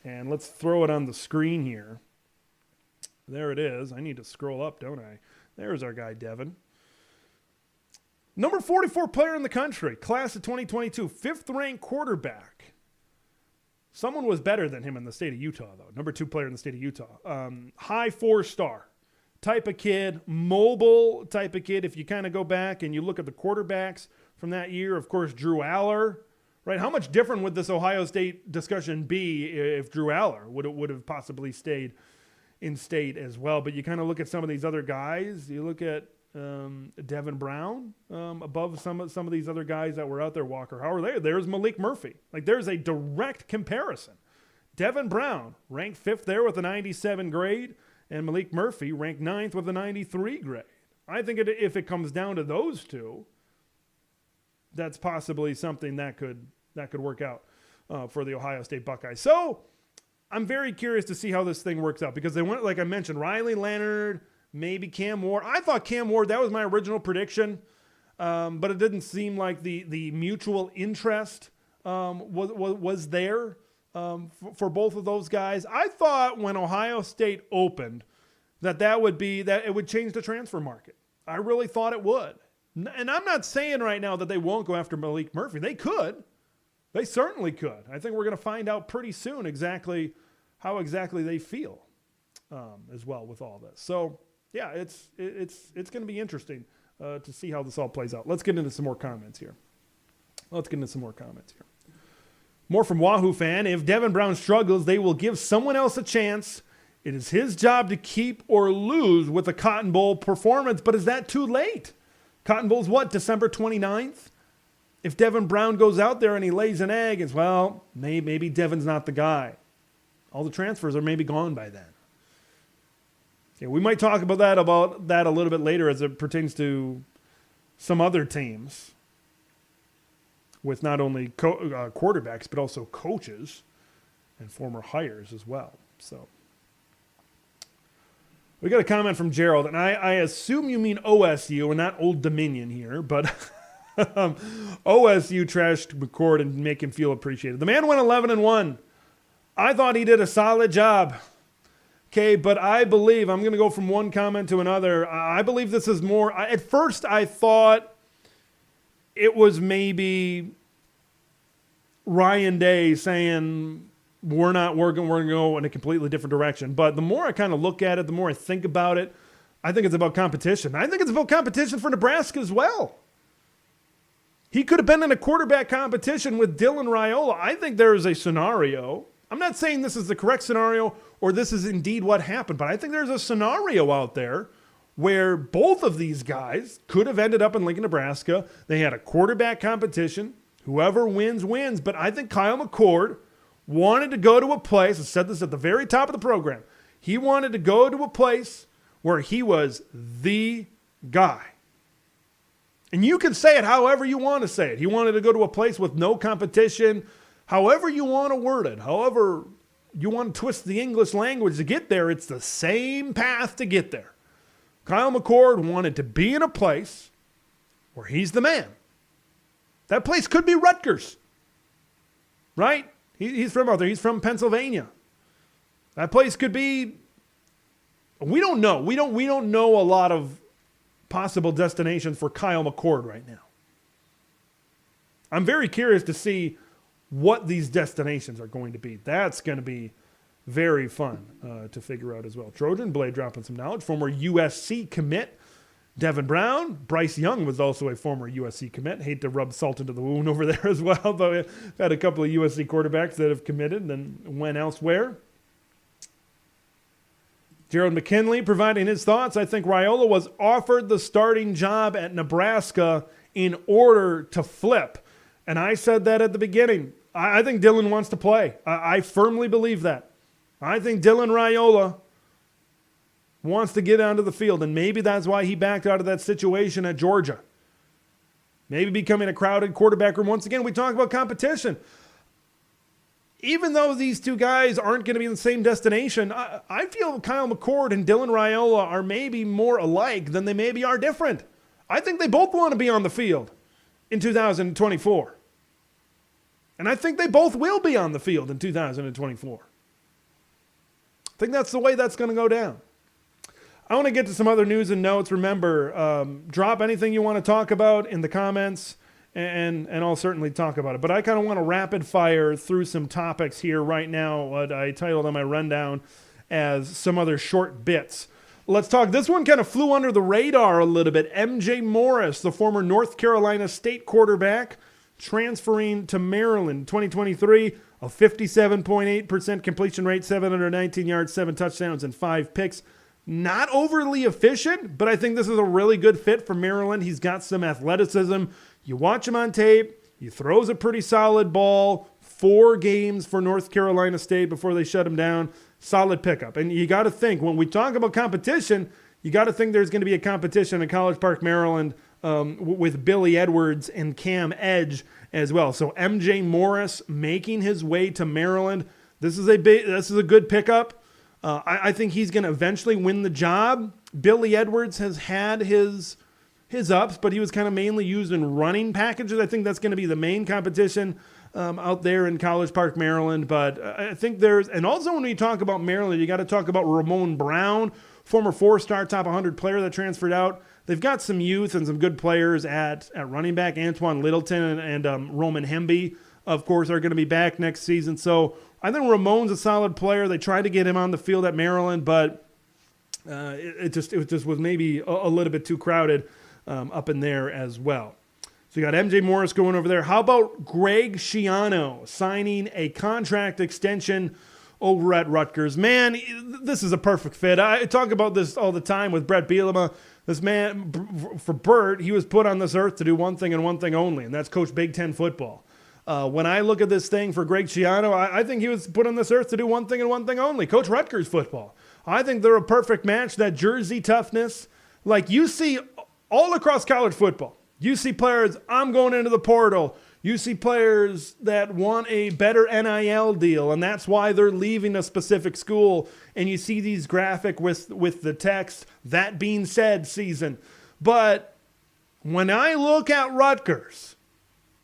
And let's throw it on the screen here. There it is. I need to scroll up, don't I? There's our guy, Devin. Number 44 player in the country, class of 2022, fifth-ranked quarterback. Someone was better than him in the state of Utah, though. Number 2 player in the state of Utah. High 4-star type of kid, mobile type of kid. If you kind of go back and you look at the quarterbacks from that year, of course, Drew Aller. Right, how much different would this Ohio State discussion be if Drew Aller would have possibly stayed in state as well? But you kind of look at some of these other guys. You look at Devin Brown above some of these other guys that were out there. Walker Howard. There's Maalik Murphy. Like there's a direct comparison. Devin Brown ranked 5th there with a 97 grade, and Maalik Murphy ranked 9th with a 93 grade. I think if it comes down to those two, that's possibly something that could work out for the Ohio State Buckeyes. So I'm very curious to see how this thing works out because they went, like I mentioned, Riley Leonard, maybe Cam Ward. I thought Cam Ward, that was my original prediction, but it didn't seem like the mutual interest was there for both of those guys. I thought when Ohio State opened that it would change the transfer market. I really thought it would. And I'm not saying right now that they won't go after Maalik Murphy. They could. They certainly could. I think we're going to find out pretty soon how exactly they feel as well with all this. So, yeah, it's going to be interesting to see how this all plays out. Let's get into some more comments here. More from Wahoo fan. If Devin Brown struggles, they will give someone else a chance. It is his job to keep or lose with a Cotton Bowl performance. But is that too late? Cotton Bowl's what, December 29th? If Devin Brown goes out there and he lays an egg, it's, well, maybe Devin's not the guy. All the transfers are maybe gone by then. Yeah, we might talk about that a little bit later as it pertains to some other teams with not only quarterbacks but also coaches and former hires as well. So we got a comment from Gerald, and I assume you mean OSU and not Old Dominion here, but OSU trashed McCord and make him feel appreciated. The man went 11-1. I thought he did a solid job. Okay, but I believe, I'm going to go from one comment to another. I believe this is more, at first I thought it was maybe Ryan Day saying, we're going to go in a completely different direction. But the more I kind of look at it, the more I think about it, I think it's about competition. I think it's about competition for Nebraska as well. He could have been in a quarterback competition with Dylan Raiola. I think there is a scenario. I'm not saying this is the correct scenario or this is indeed what happened, but I think there's a scenario out there where both of these guys could have ended up in Lincoln, Nebraska. They had a quarterback competition. Whoever wins, wins. But I think Kyle McCord wanted to go to a place, I said this at the very top of the program, he wanted to go to a place where he was the guy. And you can say it however you want to say it. He wanted to go to a place with no competition, however you want to word it, however you want to twist the English language to get there, it's the same path to get there. Kyle McCord wanted to be in a place where he's the man. That place could be Rutgers, right? He's from out there. He's from Pennsylvania. That place could be, we don't know. We don't know a lot of possible destinations for Kyle McCord right now. I'm very curious to see what these destinations are going to be. That's going to be very fun to figure out as well. Trojan Blade dropping some knowledge. Former USC commit Devin Brown. Bryce Young was also a former USC commit. Hate to rub salt into the wound over there as well, but we've had a couple of USC quarterbacks that have committed and then went elsewhere. Gerald McKinley providing his thoughts. I think Raiola was offered the starting job at Nebraska in order to flip. And I said that at the beginning. I think Dylan wants to play. I firmly believe that. I think Dylan Raiola wants to get onto the field, and maybe that's why he backed out of that situation at Georgia. Maybe becoming a crowded quarterback room. Once again, we talk about competition. Even though these two guys aren't going to be in the same destination, I feel Kyle McCord and Dylan Raiola are maybe more alike than they maybe are different. I think they both want to be on the field in 2024. And I think they both will be on the field in 2024. I think that's the way that's going to go down. I want to get to some other news and notes. Remember, drop anything you want to talk about in the comments, and I'll certainly talk about it. But I kind of want to rapid fire through some topics here right now, what I titled on my rundown as some other short bits. Let's talk. This one kind of flew under the radar a little bit. MJ Morris, the former North Carolina State quarterback, transferring to Maryland 2023, a 57.8% completion rate, 719 yards, 7 touchdowns, and 5 picks. Not overly efficient, but I think this is a really good fit for Maryland. He's got some athleticism. You watch him on tape. He throws a pretty solid ball. 4 games for North Carolina State before they shut him down. Solid pickup. And you got to think, when we talk about competition, you got to think there's going to be a competition in College Park, Maryland, with Billy Edwards and Cam Edge as well. So MJ Morris making his way to Maryland. This is a good pickup. I think he's going to eventually win the job. Billy Edwards has had his ups, but he was kind of mainly used in running packages. I think that's going to be the main competition out there in College Park, Maryland. But I think and also when we talk about Maryland, you got to talk about Ramon Brown, former 4-star top 100 player that transferred out. They've got some youth and some good players at running back. Antoine Littleton and Roman Hemby, of course, are going to be back next season. So I think Ramon's a solid player. They tried to get him on the field at Maryland, but it just was maybe a little bit too crowded up in there as well. So you got MJ Morris going over there. How about Greg Schiano signing a contract extension over at Rutgers? Man, this is a perfect fit. I talk about this all the time with Brett Bielema. This man, for Bert, he was put on this earth to do one thing and one thing only, and that's coach Big Ten football. When I look at this thing for Greg Schiano, I think he was put on this earth to do one thing and one thing only, coach Rutgers football. I think they're a perfect match, that Jersey toughness. Like you see all across college football. You see players, I'm going into the portal. You see players that want a better NIL deal, and that's why they're leaving a specific school. And you see these graphic with the text, that being said, season. But when I look at Rutgers,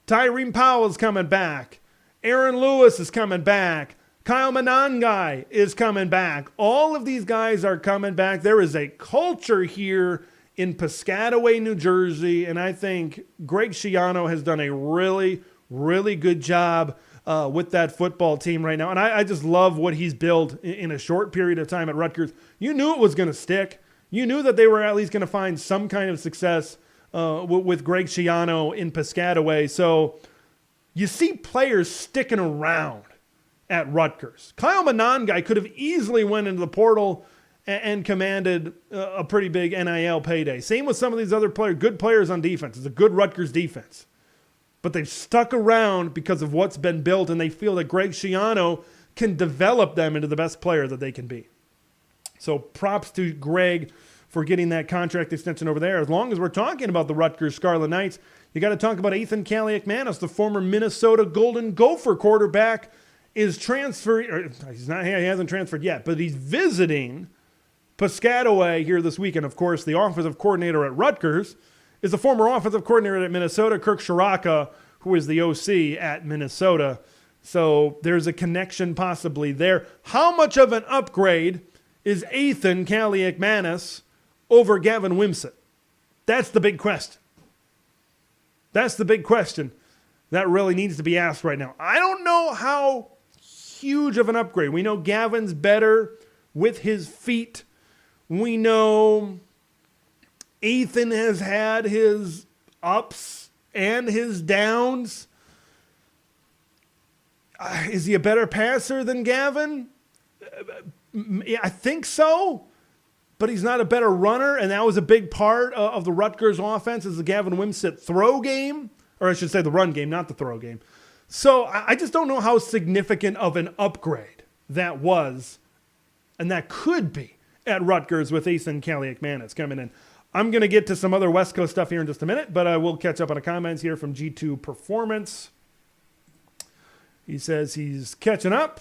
Tyreen Powell's coming back. Aaron Lewis is coming back. Kyle Monangai is coming back. All of these guys are coming back. There is a culture here in Piscataway, New Jersey, and I think Greg Schiano has done a really, really good job with that football team right now. And I just love what he's built in a short period of time at Rutgers. You knew it was going to stick. You knew that they were at least going to find some kind of success with Greg Schiano in Piscataway. So you see players sticking around at Rutgers. Kyle Monangai could have easily went into the portal and commanded a pretty big NIL payday. Same with some of these other players, good players on defense. It's a good Rutgers defense. But they've stuck around because of what's been built, and they feel that Greg Schiano can develop them into the best player that they can be. So props to Greg for getting that contract extension over there. As long as we're talking about the Rutgers Scarlet Knights, you got to talk about Ethan Kaliakmanis, the former Minnesota Golden Gopher quarterback, is transferring, or he hasn't transferred yet, but he's visiting Piscataway here this weekend. Of course, the offensive coordinator at Rutgers is the former offensive coordinator at Minnesota, Kirk Shiraka, who is the OC at Minnesota. So there's a connection possibly there. How much of an upgrade is Ethan Kaliakmanis over Gavin Wimsatt? That's the big question. That's the big question that really needs to be asked right now. I don't know how huge of an upgrade. We know Gavin's better with his feet. We know Ethan has had his ups and his downs. Is he a better passer than Gavin? I think so, but he's not a better runner, and that was a big part of the Rutgers offense is the Gavin Wimsatt throw game, or I should say the run game, not the throw game. So I just don't know how significant of an upgrade that was, and that could be at Rutgers with Ethan Kaliakmanis coming in. I'm going to get to some other West Coast stuff here in just a minute, but I will catch up on the comments here from G2 Performance. He says he's catching up,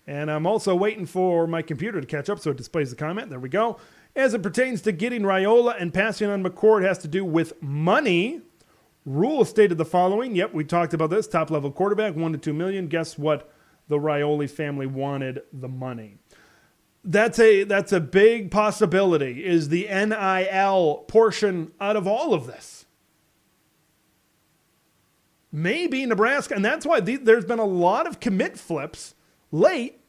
and I'm also waiting for my computer to catch up so it displays the comment. There we go. As it pertains to getting Raiola and passing on McCord has to do with money. Rule stated the following. Yep, we talked about this. Top-level quarterback, $1 to $2 million. Guess what? The Raiola family wanted the money. That's a big possibility, is the NIL portion out of all of this. Maybe Nebraska, and that's why there's been a lot of commit flips late,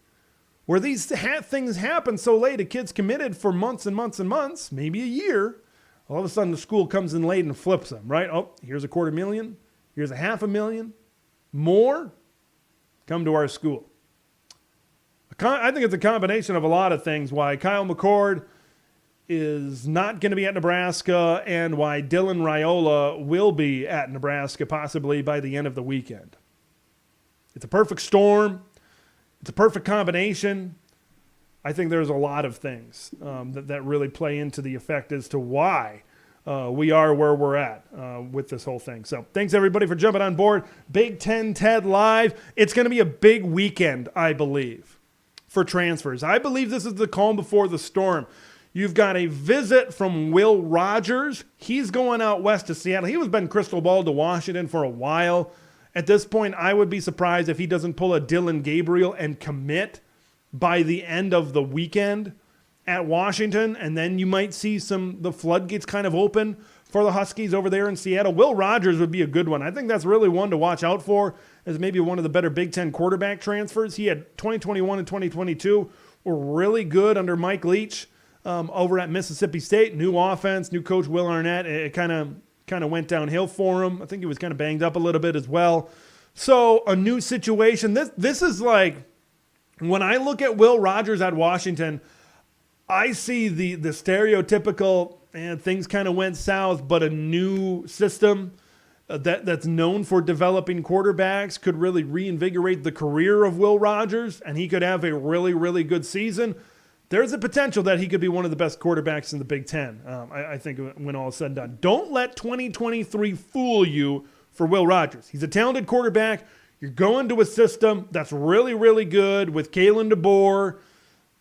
where these things happen so late. A kid's committed for months and months and months, maybe a year. All of a sudden the school comes in late and flips them, right? Oh, here's $250,000. Here's $500,000. More, come to our school. I think it's a combination of a lot of things why Kyle McCord is not going to be at Nebraska and why Dylan Raiola will be at Nebraska possibly by the end of the weekend. It's a perfect storm. It's a perfect combination. I think there's a lot of things that really play into the effect as to why we are where we're at with this whole thing. So thanks, everybody, for jumping on board. Big Ten Ted Live. It's going to be a big weekend, I believe, for transfers. I believe this is the calm before the storm. You've got a visit from Will Rogers. He's going out west to Seattle. He was been crystal balled to Washington for a while. At this point, I would be surprised if he doesn't pull a Dylan Gabriel and commit by the end of the weekend at Washington, and then you might see the floodgates kind of open for the Huskies over there in Seattle. Will Rogers would be a good one. I think that's really one to watch out for as maybe one of the better Big Ten quarterback transfers. He had 2021 and 2022 were really good under Mike Leach over at Mississippi State. New offense, new coach Will Arnett. It kind of went downhill for him. I think he was kind of banged up a little bit as well. So a new situation. This is like, when I look at Will Rogers at Washington, I see the stereotypical, and things kind of went south, but a new system that's known for developing quarterbacks could really reinvigorate the career of Will Rogers, and he could have a really, really good season. There's a potential that he could be one of the best quarterbacks in the Big Ten, I think, when all is said and done. Don't let 2023 fool you for Will Rogers. He's a talented quarterback. You're going to a system that's really, really good with Kalen DeBoer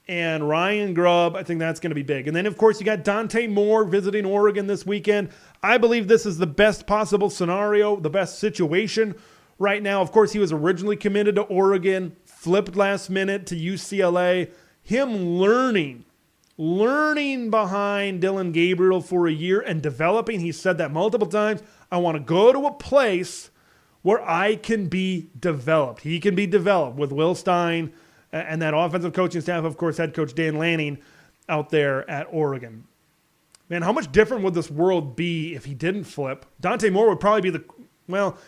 and Ryan Grubb. I think that's going to be big. And then, of course, you got Dante Moore visiting Oregon this weekend. I believe this is the best possible scenario, the best situation right now. Of course, he was originally committed to Oregon, flipped last minute to UCLA. Him learning behind Dylan Gabriel for a year and developing. He said that multiple times. I want to go to a place where I can be developed. He can be developed with Will Stein and that offensive coaching staff, of course, head coach Dan Lanning out there at Oregon. Man, how much different would this world be if he didn't flip? Dante Moore would probably be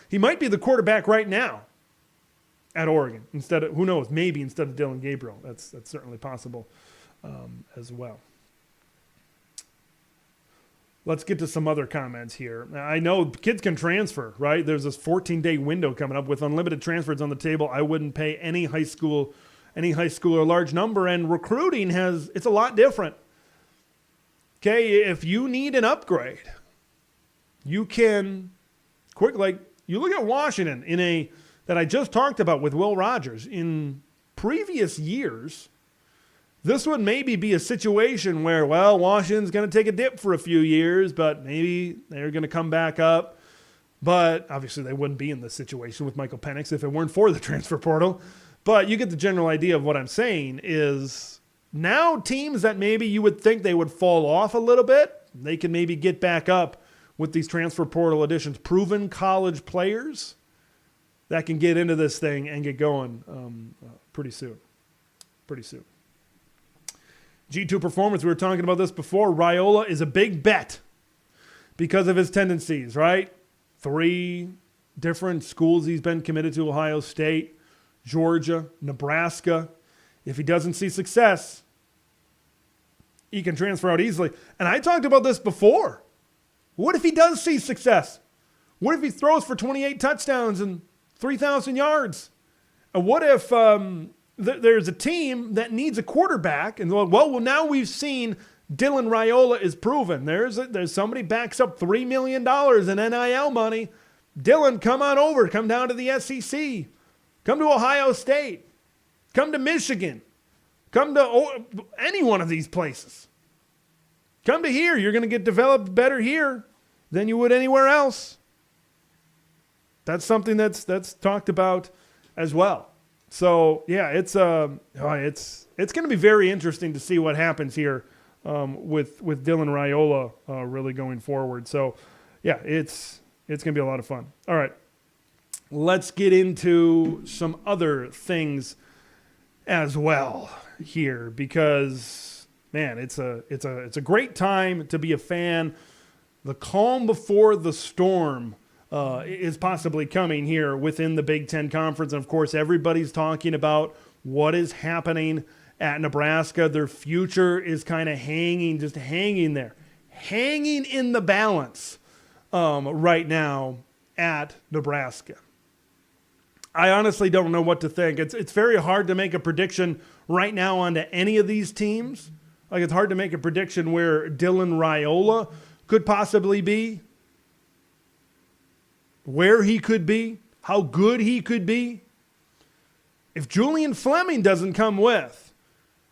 he might be the quarterback right now at Oregon instead of, who knows, maybe instead of Dylan Gabriel. That's certainly possible as well. Let's get to some other comments here. I know kids can transfer, right? There's this 14-day window coming up with unlimited transfers on the table. I wouldn't pay any high school or large number, and recruiting it's a lot different. Okay, if you need an upgrade, you can you look at Washington that I just talked about with Will Rogers. In previous years, this would maybe be a situation where, Washington's going to take a dip for a few years, but maybe they're going to come back up. But obviously they wouldn't be in this situation with Michael Penix if it weren't for the transfer portal. But you get the general idea of what I'm saying is now teams that maybe you would think they would fall off a little bit, they can maybe get back up with these transfer portal additions. Proven college players that can get into this thing and get going pretty soon. G2 Performance, we were talking about this before. Raiola is a big bet because of his tendencies, right? 3 different schools he's been committed to: Ohio State, Georgia, Nebraska. If he doesn't see success, he can transfer out easily. And I talked about this before. What if he does see success? What if he throws for 28 touchdowns and 3,000 yards? And what if there's a team that needs a quarterback, and well, now we've seen Dylan Raiola is proven. There's somebody backs up $3 million in NIL money. Dylan, come on over. Come down to the SEC. Come to Ohio State. Come to Michigan. Come to any one of these places. Come to here. You're going to get developed better here than you would anywhere else. That's something that's talked about as well. So yeah, it's going to be very interesting to see what happens here with Dylan Raiola really going forward. So yeah, it's going to be a lot of fun. All right, let's get into some other things as well here, because man, it's a great time to be a fan. The calm before the storm is possibly coming here within the Big Ten Conference. And of course, everybody's talking about what is happening at Nebraska. Their future is kind of hanging there, hanging in the balance right now at Nebraska. I honestly don't know what to think. It's very hard to make a prediction right now onto any of these teams. Like, it's hard to make a prediction where Dylan Raiola could possibly be, where he could be, how good he could be. If Julian Fleming doesn't come with,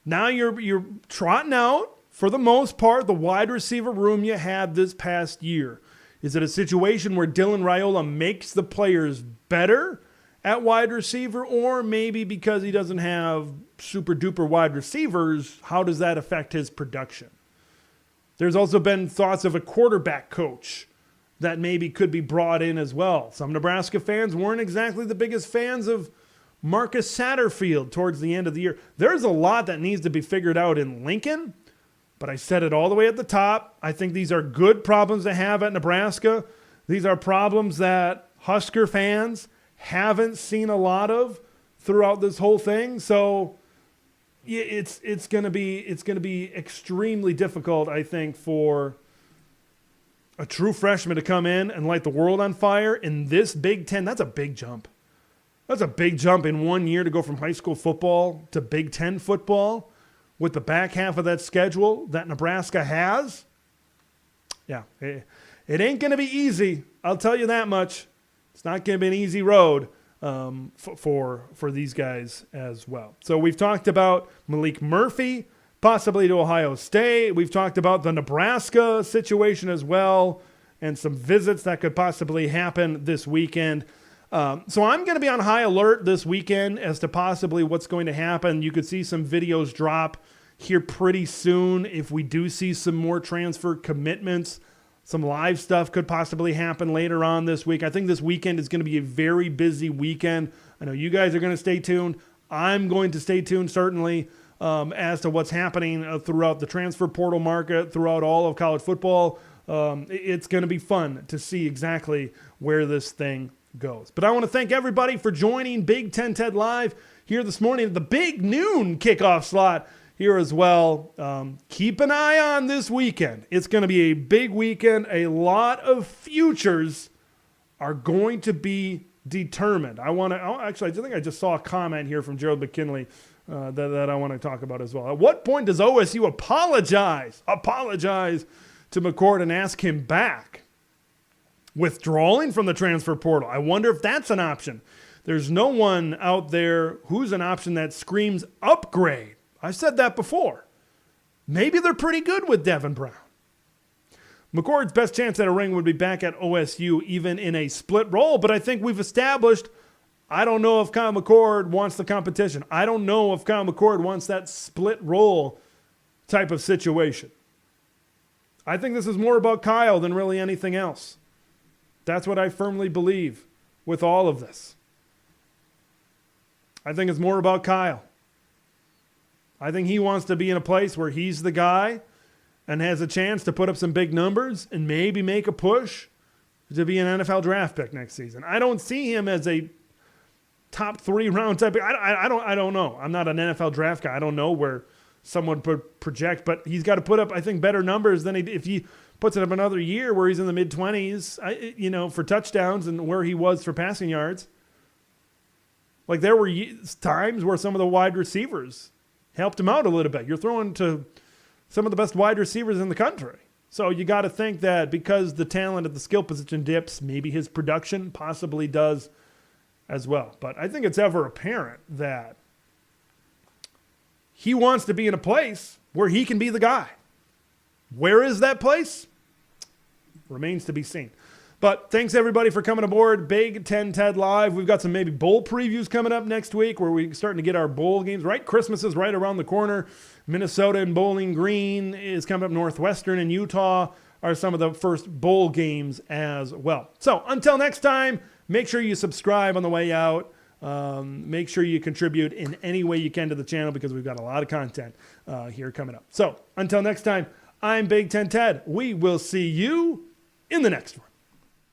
now you're trotting out, for the most part, the wide receiver room you had this past year. Is it a situation where Dylan Raiola makes the players better at wide receiver, or maybe because he doesn't have super duper wide receivers, how does that affect his production? There's also been thoughts of a quarterback coach that maybe could be brought in as well. Some Nebraska fans weren't exactly the biggest fans of Marcus Satterfield towards the end of the year. There's a lot that needs to be figured out in Lincoln, but I said it all the way at the top. I think these are good problems to have at Nebraska. These are problems that Husker fans haven't seen a lot of throughout this whole thing. So it's going to be extremely difficult, I think, for a true freshman to come in and light the world on fire in this Big Ten. That's a big jump. That's a big jump in 1 year to go from high school football to Big Ten football with the back half of that schedule that Nebraska has. Yeah, it ain't going to be easy. I'll tell you that much. It's not going to be an easy road for these guys as well. So we've talked about Maalik Murphy, possibly to Ohio State. We've talked about the Nebraska situation as well, and some visits that could possibly happen this weekend. So I'm going to be on high alert this weekend as to possibly what's going to happen. You could see some videos drop here pretty soon if we do see some more transfer commitments. Some live stuff could possibly happen later on this week. I think this weekend is going to be a very busy weekend. I know you guys are going to stay tuned. I'm going to stay tuned, certainly, as to what's happening throughout the transfer portal market, throughout all of college football. It's going to be fun to see exactly where this thing goes. But I want to thank everybody for joining Big Ten Ted Live here this morning at the big noon kickoff slot here as well. Keep an eye on this weekend. It's going to be a big weekend. A lot of futures are going to be determined. I think I just saw a comment here from Gerald McKinley that I want to talk about as well. At what point does OSU apologize to McCord and ask him back? Withdrawing from the transfer portal. I wonder if that's an option. There's no one out there who's an option that screams upgrade. I've said that before. Maybe they're pretty good with Devin Brown. McCord's best chance at a ring would be back at OSU, even in a split role, but I think we've established, I don't know if Kyle McCord wants the competition. I don't know if Kyle McCord wants that split role type of situation. I think this is more about Kyle than really anything else. That's what I firmly believe with all of this. I think it's more about Kyle. I think he wants to be in a place where he's the guy and has a chance to put up some big numbers and maybe make a push to be an NFL draft pick next season. I don't see him as a top 3 round type. I don't know. I'm not an NFL draft guy. I don't know where someone would project, but he's got to put up, I think, better numbers than if he puts it up another year where he's in the mid-20s, for touchdowns and where he was for passing yards. Like there were times where some of the wide receivers helped him out a little bit. You're throwing to some of the best wide receivers in the country. So you got to think that because the talent at the skill position dips, maybe his production possibly does as well. But I think it's ever apparent that he wants to be in a place where he can be the guy. Where is that place? Remains to be seen. But thanks, everybody, for coming aboard Big Ten Ted Live. We've got some maybe bowl previews coming up next week where we're starting to get our bowl games, right? Christmas is right around the corner. Minnesota and Bowling Green is coming up. Northwestern and Utah are some of the first bowl games as well. So until next time, make sure you subscribe on the way out. Make sure you contribute in any way you can to the channel because we've got a lot of content here coming up. So until next time, I'm Big Ten Ted. We will see you in the next one.